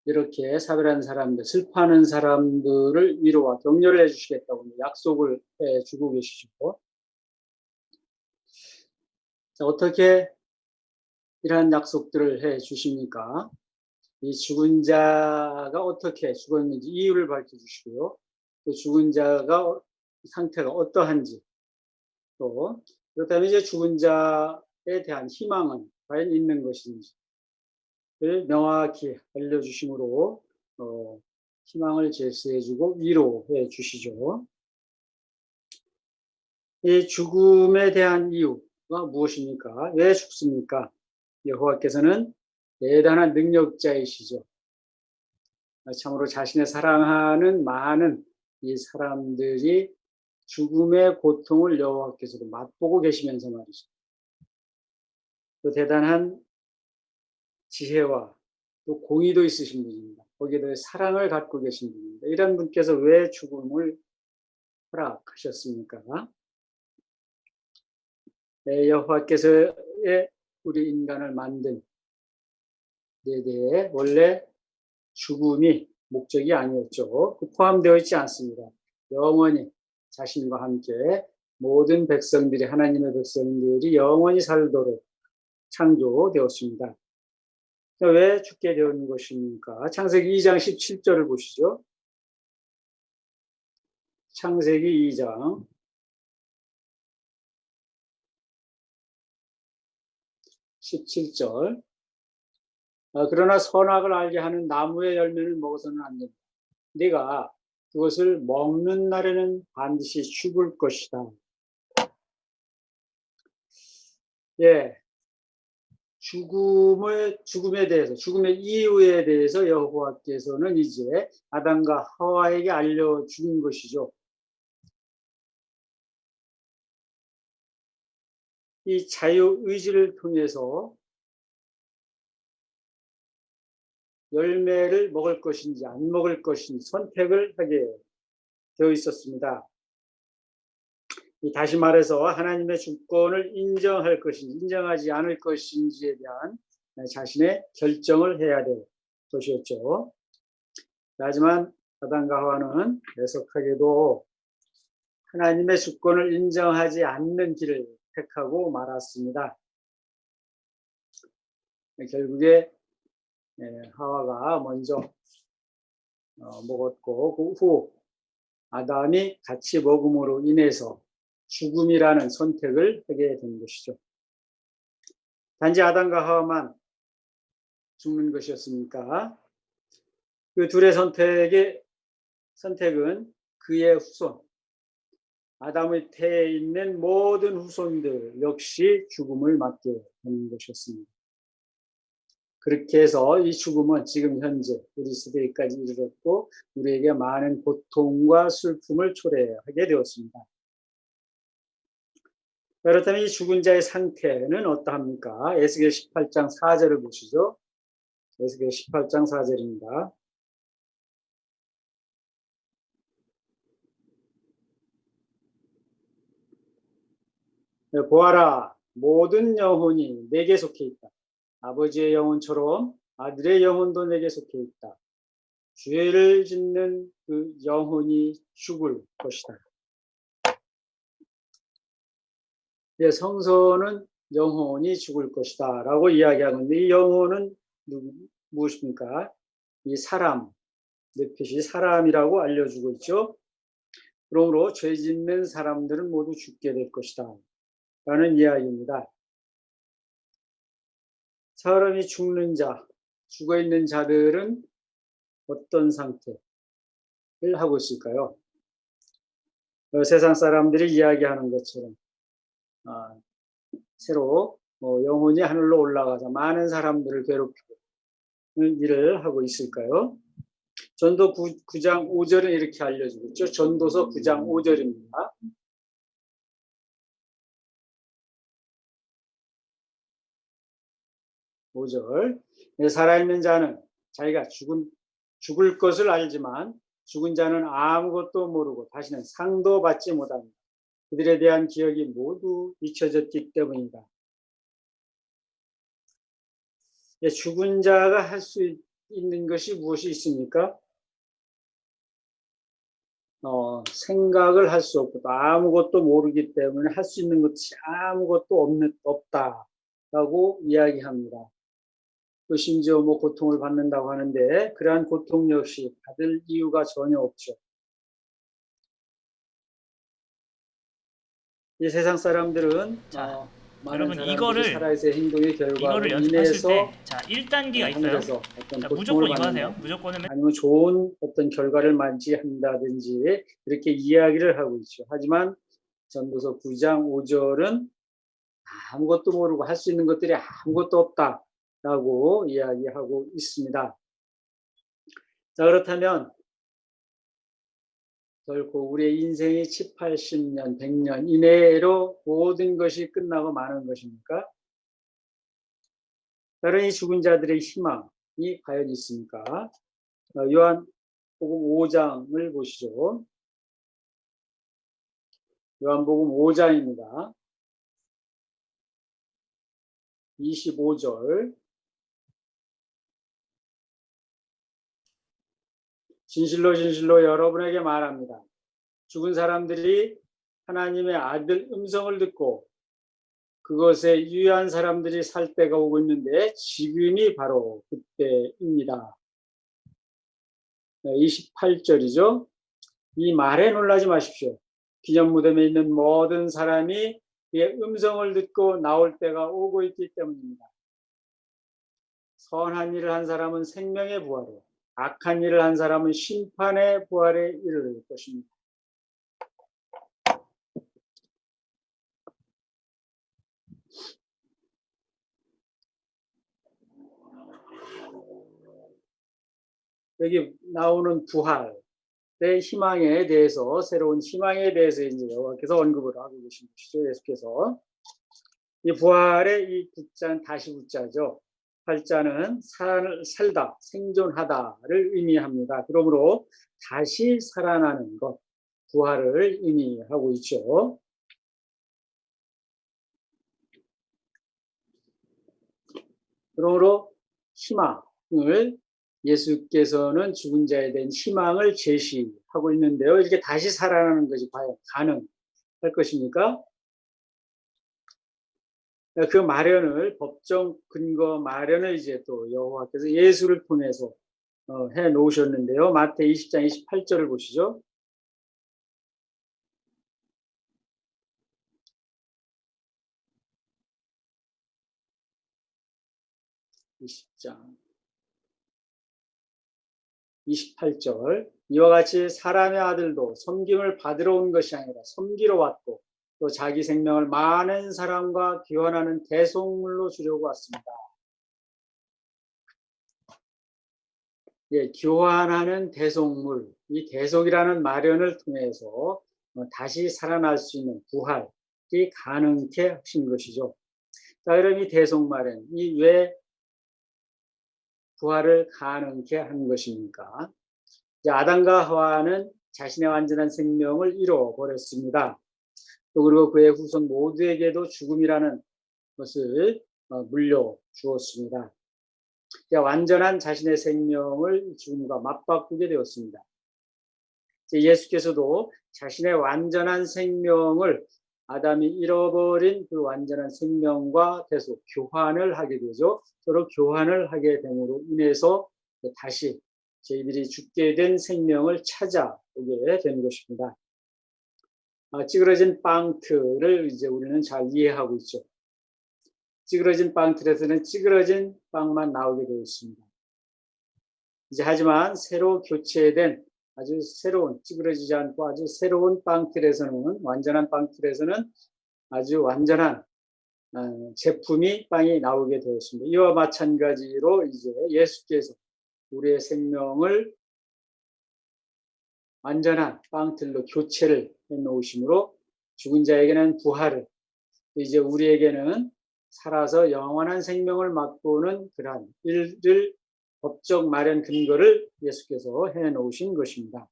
이렇게 사별하는 사람들, 슬퍼하는 사람들을 위로와 격려를 해주시겠다고 약속을 해주고 계시죠. 자, 어떻게 이러한 약속들을 해주십니까? 이 죽은 자가 어떻게 죽었는지 이유를 밝혀주시고요. 또 죽은 자가 상태가 어떠한지, 또 그렇다면 이제 죽은 자에 대한 희망은 과연 있는 것인지 명확히 알려주심으로 희망을 제시해주고 위로해 주시죠. 이 죽음에 대한 이유가 무엇입니까? 왜 죽습니까? 여호와께서는 대단한 능력자이시죠. 참으로 자신의 사랑하는 많은 이 사람들이 죽음의 고통을 여호와께서도 맛보고 계시면서 말이죠. 또 대단한 지혜와 또 공의도 있으신 분입니다. 거기에 사랑을 갖고 계신 분입니다. 이런 분께서 왜 죽음을 허락하셨습니까? 여호와께서 우리 인간을 만든 데 대해 원래 죽음이 목적이 아니었죠. 포함되어 있지 않습니다. 영원히 자신과 함께 모든 백성들이, 하나님의 백성들이 영원히 살도록 창조되었습니다. 왜 죽게 된 것입니까? 창세기 2장 17절을 보시죠. 창세기 2장 17절. 그러나 선악을 알게 하는 나무의 열매를 먹어서는 안 된다. 네가 그것을 먹는 날에는 반드시 죽을 것이다. 예, 죽음에 대해서, 죽음의 이유에 대해서 여호와께서는 이제 아담과 하와에게 알려준 것이죠. 이 자유의지를 통해서 열매를 먹을 것인지 안 먹을 것인지 선택을 하게 되어 있었습니다. 다시 말해서 하나님의 주권을 인정할 것인지 인정하지 않을 것인지에 대한 자신의 결정을 해야 될 것이었죠. 하지만 아담과 하와는 애석하게도 하나님의 주권을 인정하지 않는 길을 택하고 말았습니다. 결국에 하와가 먼저 먹었고 그 후 아담이 같이 먹음으로 인해서 죽음이라는 선택을 하게 된 것이죠. 단지 아담과 하와만 죽는 것이었습니까? 그 둘의 선택은 그의 후손, 아담의 태에 있는 모든 후손들 역시 죽음을 맞게 되는 것이었습니다. 그렇게 해서 이 죽음은 지금 현재 우리 세대까지 이르렀고 우리에게 많은 고통과 슬픔을 초래하게 되었습니다. 그렇다면 이 죽은 자의 상태는 어떠합니까? 에스겔 18장 4절을 보시죠. 에스겔 18장 4절입니다. 보아라, 모든 영혼이 내게 속해 있다. 아버지의 영혼처럼 아들의 영혼도 내게 속해 있다. 죄를 짓는 그 영혼이 죽을 것이다. 성서는 영혼이 죽을 것이다 라고 이야기하는데 이 영혼은 무엇입니까? 이 사람, 넷핏이 사람이라고 알려주고 있죠. 그러므로 죄 짓는 사람들은 모두 죽게 될 것이다 라는 이야기입니다. 사람이 죽는 자, 죽어있는 자들은 어떤 상태를 하고 있을까요? 세상 사람들이 이야기하는 것처럼 새로 영혼이 하늘로 올라가서 많은 사람들을 괴롭히는 일을 하고 있을까요? 전도 9장 5절은 이렇게 알려주고 있죠. 전도서 9장 5절입니다. 살아있는 자는 자기가 죽을 것을 알지만 죽은 자는 아무것도 모르고 다시는 상도 받지 못합니다. 그들에 대한 기억이 모두 잊혀졌기 때문이다. 죽은 자가 할 수 있는 것이 무엇이 있습니까? 생각을 할 수 없고 아무것도 모르기 때문에 할 수 있는 것이 아무것도 없다라고 이야기합니다. 또 심지어 고통을 받는다고 하는데 그러한 고통 역시 받을 이유가 전혀 없죠. 이 세상 사람들은 여러분 이거를 연습하실 때 1단계가 있어요. 무조건 이거 하세요. 무조건은 아니면 좋은 어떤 결과를 맞이한다든지 이렇게 이야기를 하고 있죠. 하지만 전도서 9장 5절은 아무것도 모르고 할 수 있는 것들이 아무것도 없다라고 이야기하고 있습니다. 자, 그렇다면 결코 우리의 인생이 70, 80년, 100년 이내로 모든 것이 끝나고 마는 것입니까? 다른 이 죽은 자들의 희망이 과연 있습니까? 요한복음 5장을 보시죠. 요한복음 5장입니다. 25절. 진실로 진실로 여러분에게 말합니다. 죽은 사람들이 하나님의 아들 음성을 듣고 그것에 유의한 사람들이 살 때가 오고 있는데 지금이 바로 그때입니다. 28절이죠. 이 말에 놀라지 마십시오. 기념 무덤에 있는 모든 사람이 그의 음성을 듣고 나올 때가 오고 있기 때문입니다. 선한 일을 한 사람은 생명의 부활에, 악한 일을 한 사람은 심판의 부활에 이르를 것입니다. 여기 나오는 부활의 희망에 대해서, 새로운 희망에 대해서 이제 여호와께서 언급을 하고 계신 것이죠. 예수께서. 이 부활의 이 붙자는 다시 붙자죠. 팔자는 살다, 생존하다를 의미합니다. 그러므로 다시 살아나는 것, 부활을 의미하고 있죠. 그러므로 희망을, 예수께서는 죽은 자에 대한 희망을 제시하고 있는데요. 이렇게 다시 살아나는 것이 과연 가능할 것입니까? 그 마련을, 법정 근거 마련을 이제 또 여호와께서 예수를 통해서 해 놓으셨는데요. 마태 20장 28절을 보시죠. 20장 28절. 이와 같이 사람의 아들도 섬김을 받으러 온 것이 아니라 섬기러 왔고 또 자기 생명을 많은 사람과 교환하는 대속물로 주려고 왔습니다. 예, 교환하는 대속물, 이 대속이라는 마련을 통해서 다시 살아날 수 있는 부활이 가능케 하신 것이죠. 자, 그럼 이 대속 마련, 이 왜 부활을 가능케 한 것입니까? 이제 아담과 하와는 자신의 완전한 생명을 잃어버렸습니다. 또 그리고 그의 후손 모두에게도 죽음이라는 것을 물려주었습니다. 완전한 자신의 생명을 죽음과 맞바꾸게 되었습니다. 예수께서도 자신의 완전한 생명을 아담이 잃어버린 그 완전한 생명과 계속 교환을 하게 되죠. 서로 교환을 하게 됨으로 인해서 다시 저희들이 죽게 된 생명을 찾아오게 되는 것입니다. 찌그러진 빵틀을 이제 우리는 잘 이해하고 있죠. 찌그러진 빵틀에서는 찌그러진 빵만 나오게 되어 있습니다. 이제 하지만 새로 교체된 아주 새로운, 찌그러지지 않고 아주 새로운 빵틀에서는, 완전한 빵틀에서는 아주 완전한 제품이 빵이 나오게 되었습니다. 이와 마찬가지로 이제 예수께서 우리의 생명을 완전한 빵틀로 교체를 해 놓으심으로 죽은 자에게는 부활을, 이제 우리에게는 살아서 영원한 생명을 맛보는 그러한 일을, 법적 마련 근거를 예수께서 해 놓으신 것입니다.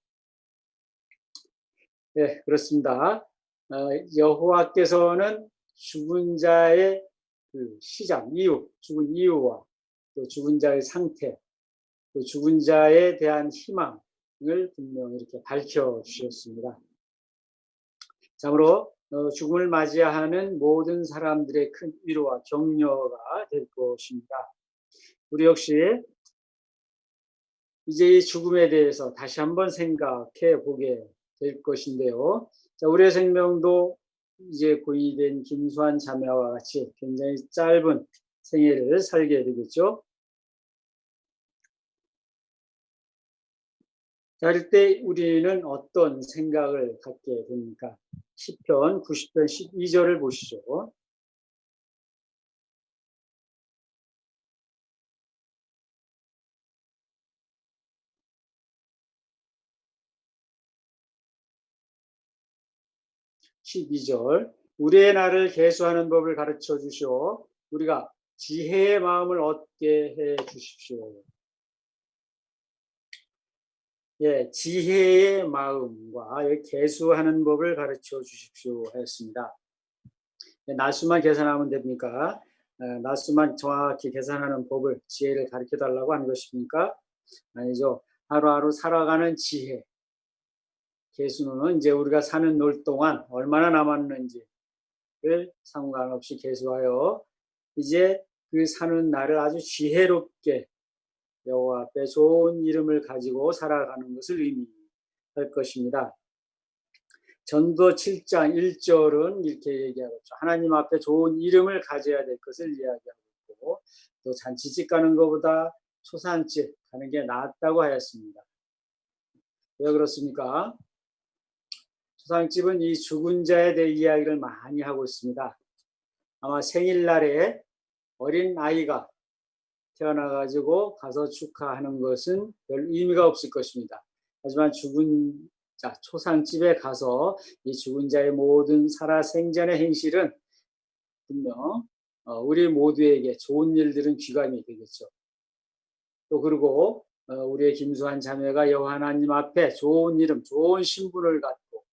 네, 그렇습니다. 여호와께서는 죽은 자의 그 시작, 이유, 죽은 이유와 또 죽은 자의 상태, 또 죽은 자에 대한 희망을 분명히 이렇게 밝혀주셨습니다. 참으로 죽음을 맞이하는 모든 사람들의 큰 위로와 격려가 될 것입니다. 우리 역시 이제 이 죽음에 대해서 다시 한번 생각해 보게 될 것인데요. 자, 우리의 생명도 이제 고이된 김수환 자매와 같이 굉장히 짧은 생애를 살게 되겠죠. 자, 이럴 때 우리는 어떤 생각을 갖게 됩니까? 시편 90편 12절을 보시죠. (12절) 우리의 날을 계수하는 법을 가르쳐 주시오. 우리가 지혜의 마음을 얻게 해 주십시오. 예, 지혜의 마음과 계수하는 법을 가르쳐 주십시오 했습니다. 날수만 계산하면 됩니까? 날수만 정확히 계산하는 법을, 지혜를 가르쳐 달라고 하는 것입니까? 아니죠. 하루하루 살아가는 지혜. 계수는 이제 우리가 사는 날 동안 얼마나 남았는지를 상관없이 계수하여 이제 그 사는 날을 아주 지혜롭게 여호와 앞에 좋은 이름을 가지고 살아가는 것을 의미합니다. 할 것입니다. 전도 7장 1절은 이렇게 얘기하고 있죠. 하나님 앞에 좋은 이름을 가져야 될 것을 이야기하고 있고, 또 잔치집 가는 것보다 초상집 가는 게 낫다고 하였습니다. 왜 그렇습니까? 초상집은 이 죽은 자에 대해 이야기를 많이 하고 있습니다. 아마 생일날에 어린 아이가 태어나가지고 가서 축하하는 것은 별 의미가 없을 것입니다. 하지만 죽은 자, 초상집에 가서 이 죽은 자의 모든 살아생전의 행실은 분명 우리 모두에게 좋은 일들은 귀감이 되겠죠. 또 그리고 우리의 김수환 자매가 여호와 하나님 앞에 좋은 이름, 좋은 신분을 갖고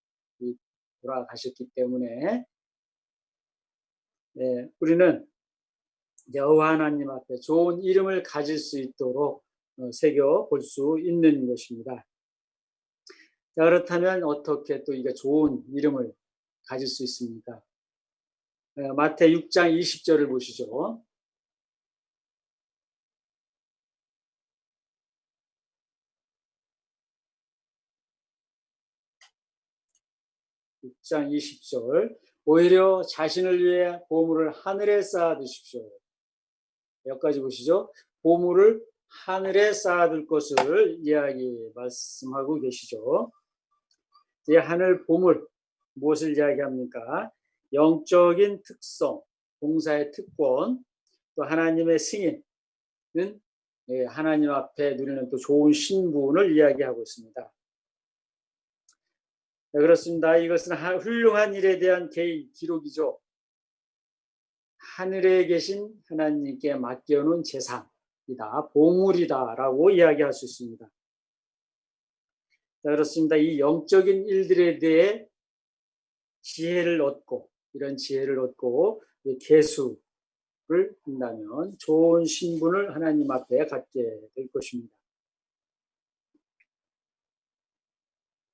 돌아가셨기 때문에 우리는 여호와 하나님 앞에 좋은 이름을 가질 수 있도록 새겨 볼 수 있는 것입니다. 자, 그렇다면 어떻게 또 이게 좋은 이름을 가질 수 있습니까? 마태 6장 20절을 보시죠. (6장 20절) 오히려 자신을 위해 보물을 하늘에 쌓아두십시오. 여기까지 보시죠. 보물을 하늘에 쌓아둘 것을 말씀하고 계시죠. 이 하늘 보물, 무엇을 이야기합니까? 영적인 특성, 봉사의 특권, 또 하나님의 승인은 하나님 앞에 누리는 또 좋은 신분을 이야기하고 있습니다. 네, 그렇습니다. 이것은 훌륭한 일에 대한 기록이죠. 하늘에 계신 하나님께 맡겨놓은 재산이다, 보물이다 라고 이야기할 수 있습니다. 자, 그렇습니다. 이 영적인 일들에 대해 지혜를 얻고, 이런 지혜를 얻고 계수를 한다면 좋은 신분을 하나님 앞에 갖게 될 것입니다.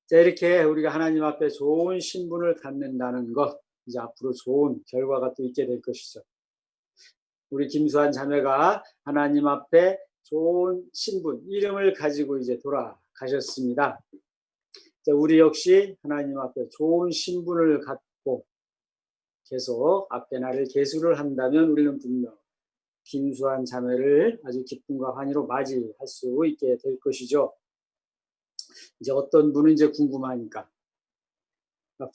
자, 이렇게 우리가 하나님 앞에 좋은 신분을 갖는다는 것, 이제 앞으로 좋은 결과가 또 있게 될 것이죠. 우리 김수환 자매가 하나님 앞에 좋은 신분, 이름을 가지고 이제 돌아가셨습니다. 자, 우리 역시 하나님 앞에 좋은 신분을 갖고 계속 앞에 나를 계수를 한다면 우리는 분명 김수환 자매를 아주 기쁨과 환희로 맞이할 수 있게 될 것이죠. 이제 어떤 분은 이제 궁금하니까,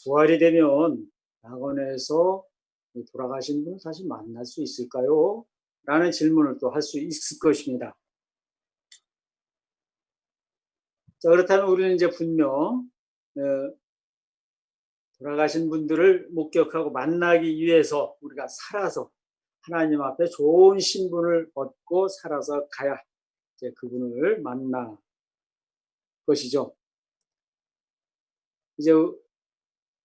부활이 되면 낙원에서 돌아가신 분을 다시 만날 수 있을까요? 라는 질문을 또 할 수 있을 것입니다. 자, 그렇다면 우리는 이제 분명 돌아가신 분들을 목격하고 만나기 위해서 우리가 살아서 하나님 앞에 좋은 신분을 얻고 살아서 가야 이제 그분을 만나 것이죠. 이제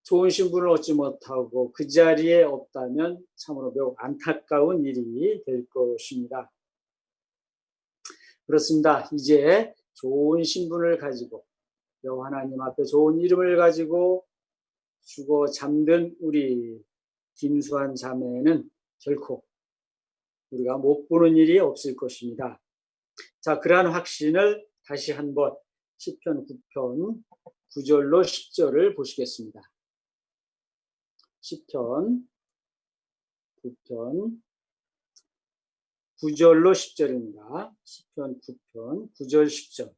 좋은 신분을 얻지 못하고 그 자리에 없다면 참으로 매우 안타까운 일이 될 것입니다. 그렇습니다. 이제 좋은 신분을 가지고 여호와 하나님 앞에 좋은 이름을 가지고 죽어 잠든 우리 김수환 자매는 결코 우리가 못 보는 일이 없을 것입니다. 자, 그러한 확신을 다시 한번 시편 9편 9절로 10절을 보시겠습니다. 시편 9편 9절로 10절입니다. 시편 9편 9절 10절.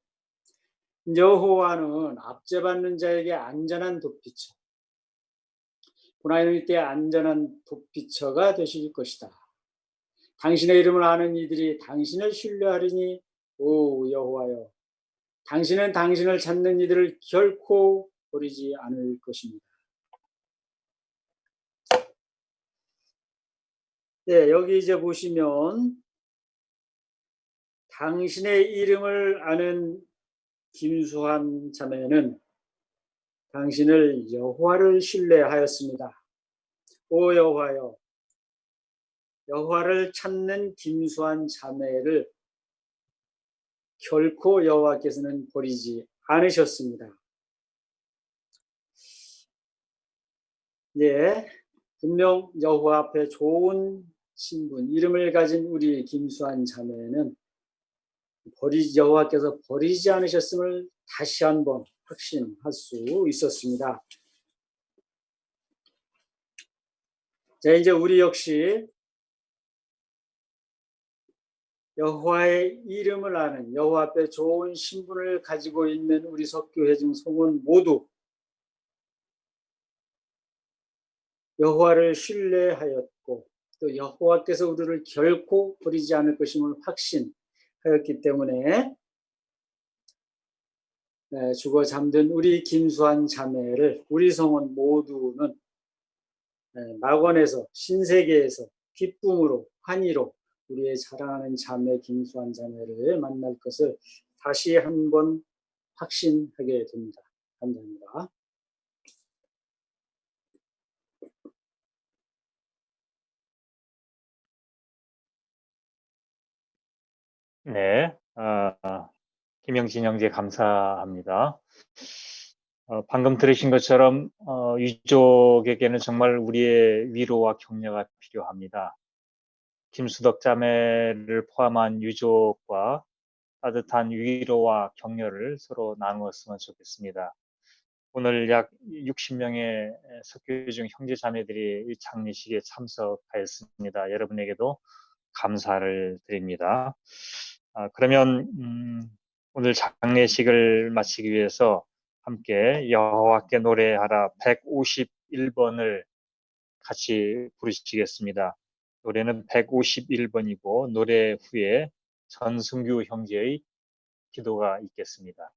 여호와는 압제받는 자에게 안전한 돋비처, 고난의 이때 안전한 돋비처가 되실 것이다. 당신의 이름을 아는 이들이 당신을 신뢰하리니 오 여호와여, 당신은 당신을 찾는 이들을 결코 버리지 않을 것입니다. 네, 여기 이제 보시면 당신의 이름을 아는 김수환 자매는 당신을 여호와를 신뢰하였습니다. 오 여호와여, 여호와를 찾는 김수환 자매를 결코 여호와께서는 버리지 않으셨습니다. 예, 분명 여호와 앞에 좋은 신분, 이름을 가진 우리 김수환 자매는 여호와께서 버리지 않으셨음을 다시 한번 확신할 수 있었습니다. 자, 이제 우리 역시 여호와의 이름을 아는 여호와 앞에 좋은 신분을 가지고 있는 우리 석교회중 성원 모두 여호와를 신뢰하였고 또 여호와께서 우리를 결코 버리지 않을 것임을 확신하였기 때문에 죽어 잠든 우리 김수환 자매를 우리 성원 모두는 낙원에서 신세계에서 기쁨으로 환희로 우리의 사랑하는 자매 김수환 자매를 만날 것을 다시 한번 확신하게 됩니다. 감사합니다. 네, 김영진 형제 감사합니다. 방금 들으신 것처럼 유족에게는 정말 우리의 위로와 격려가 필요합니다. 김수덕 자매를 포함한 유족과 따뜻한 위로와 격려를 서로 나누었으면 좋겠습니다. 오늘 약 60명의 석교중 형제 자매들이 이 장례식에 참석하였습니다. 여러분에게도 감사를 드립니다. 그러면 오늘 장례식을 마치기 위해서 함께 여호와께 노래하라 151번을 같이 부르시겠습니다. 노래는 151번이고 노래 후에 전승규 형제의 기도가 있겠습니다.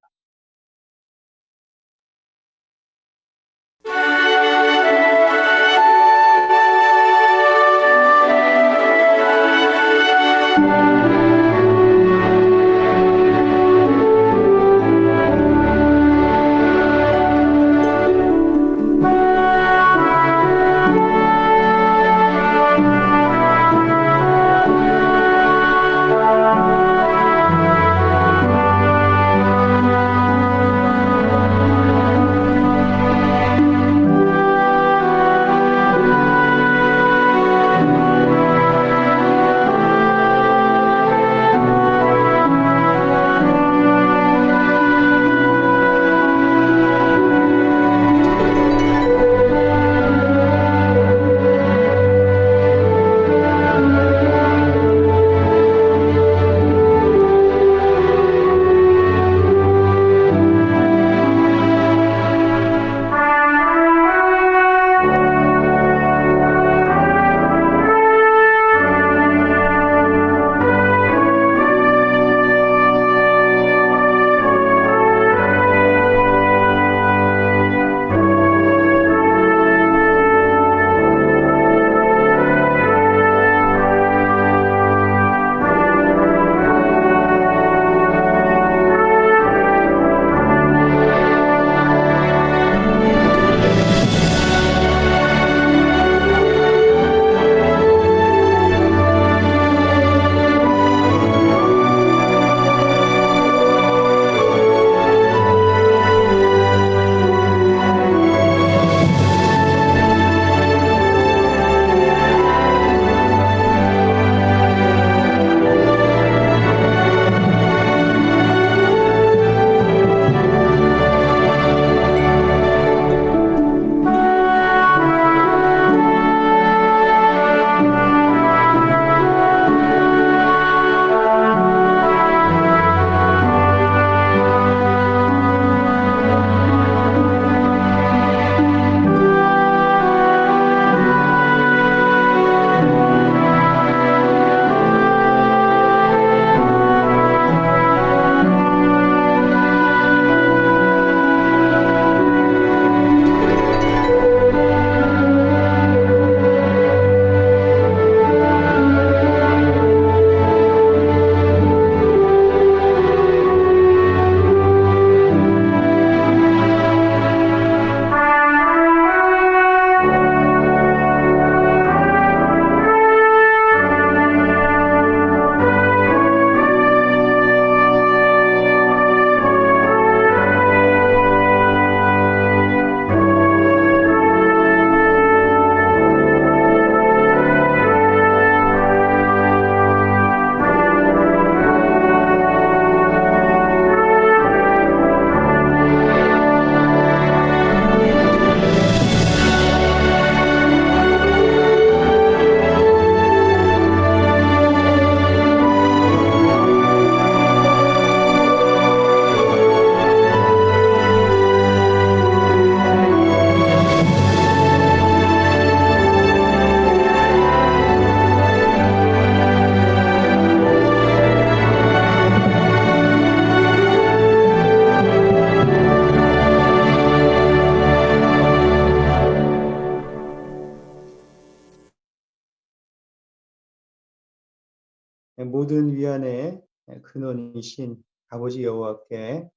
모든 위안의 근원이신 아버지 여호와께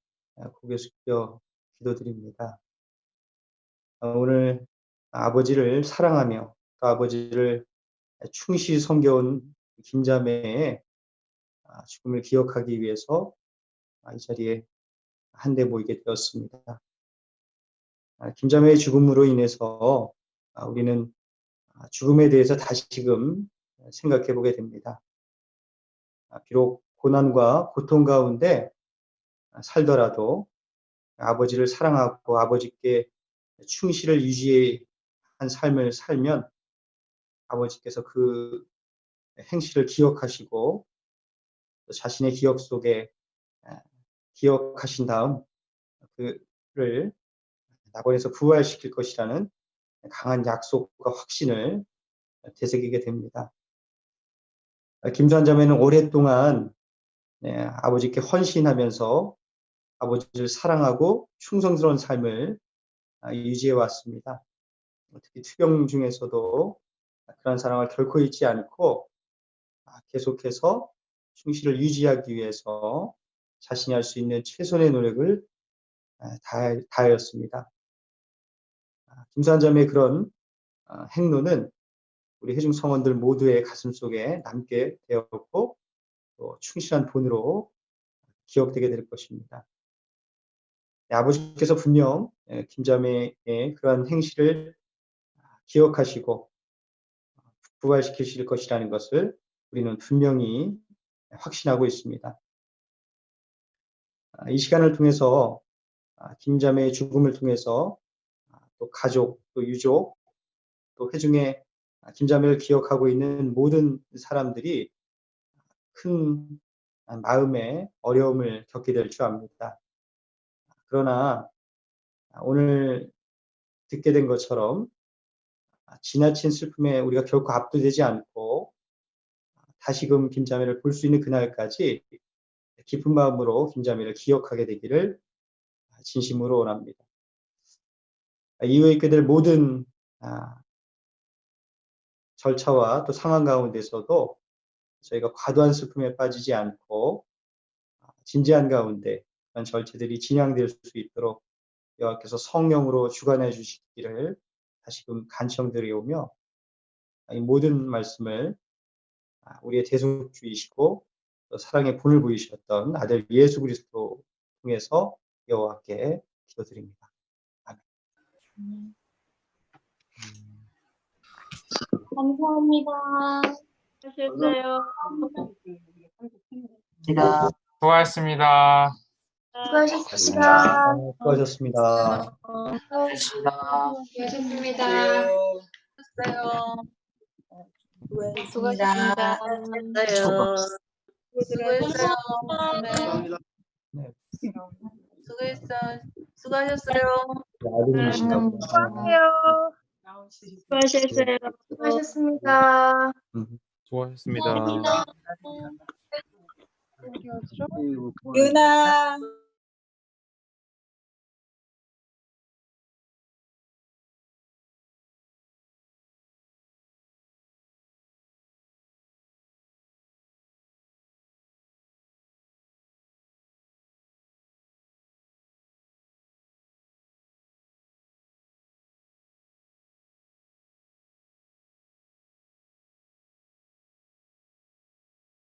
고개 숙여 기도드립니다. 오늘 아버지를 사랑하며 또 아버지를 충실히 섬겨온 김자매의 죽음을 기억하기 위해서 이 자리에 한데 모이게 되었습니다. 김자매의 죽음으로 인해서 우리는 죽음에 대해서 다시금 생각해 보게 됩니다. 비록 고난과 고통 가운데 살더라도 아버지를 사랑하고 아버지께 충실을 유지한 삶을 살면 아버지께서 그 행실을 기억하시고 자신의 기억 속에 기억하신 다음 그를 낙원에서 부활시킬 것이라는 강한 약속과 확신을 되새기게 됩니다. 김수환 자매는 오랫동안 아버지께 헌신하면서 아버지를 사랑하고 충성스러운 삶을 유지해 왔습니다. 특히 투병 중에서도 그런 사랑을 결코 잊지 않고 계속해서 충실을 유지하기 위해서 자신이 할 수 있는 최선의 노력을 다하였습니다. 김수환 자매의 그런 행로는 우리 회중 성원들 모두의 가슴 속에 남게 되었고 또 충실한 본으로 기억되게 될 것입니다. 아버지께서 분명 김자매의 그러한 행실을 기억하시고 부활시키실 것이라는 것을 우리는 분명히 확신하고 있습니다. 이 시간을 통해서 김자매의 죽음을 통해서 또 가족, 또 유족, 또 회중의 김자매를 기억하고 있는 모든 사람들이 큰 마음의 어려움을 겪게 될 줄 압니다. 그러나 오늘 듣게 된 것처럼 지나친 슬픔에 우리가 결코 압도되지 않고 다시금 김자매를 볼 수 있는 그날까지 깊은 마음으로 김자매를 기억하게 되기를 진심으로 원합니다. 이후에 있게 될 모든 절차와 또 상황 가운데서도 저희가 과도한 슬픔에 빠지지 않고 진지한 가운데 그런 절차들이 진행될 수 있도록 여호와께서 성령으로 주관해 주시기를 다시금 간청드리오며 이 모든 말씀을 우리의 대속주이시고 또 사랑의 본을 보이셨던 아들 예수 그리스도 통해서 여호와께 기도드립니다. 아멘. 감사합니다. 하셨어요. 수고하셨습니다. 수고하셨습니다. 수고하셨습니다. 수고하셨습니다. 수고하셨습니다. 수고했어요. 수고하셨어요. 수고하셨어요. 수고하셨습니다. 수고하셨습니다. 어디 어디로? 유나.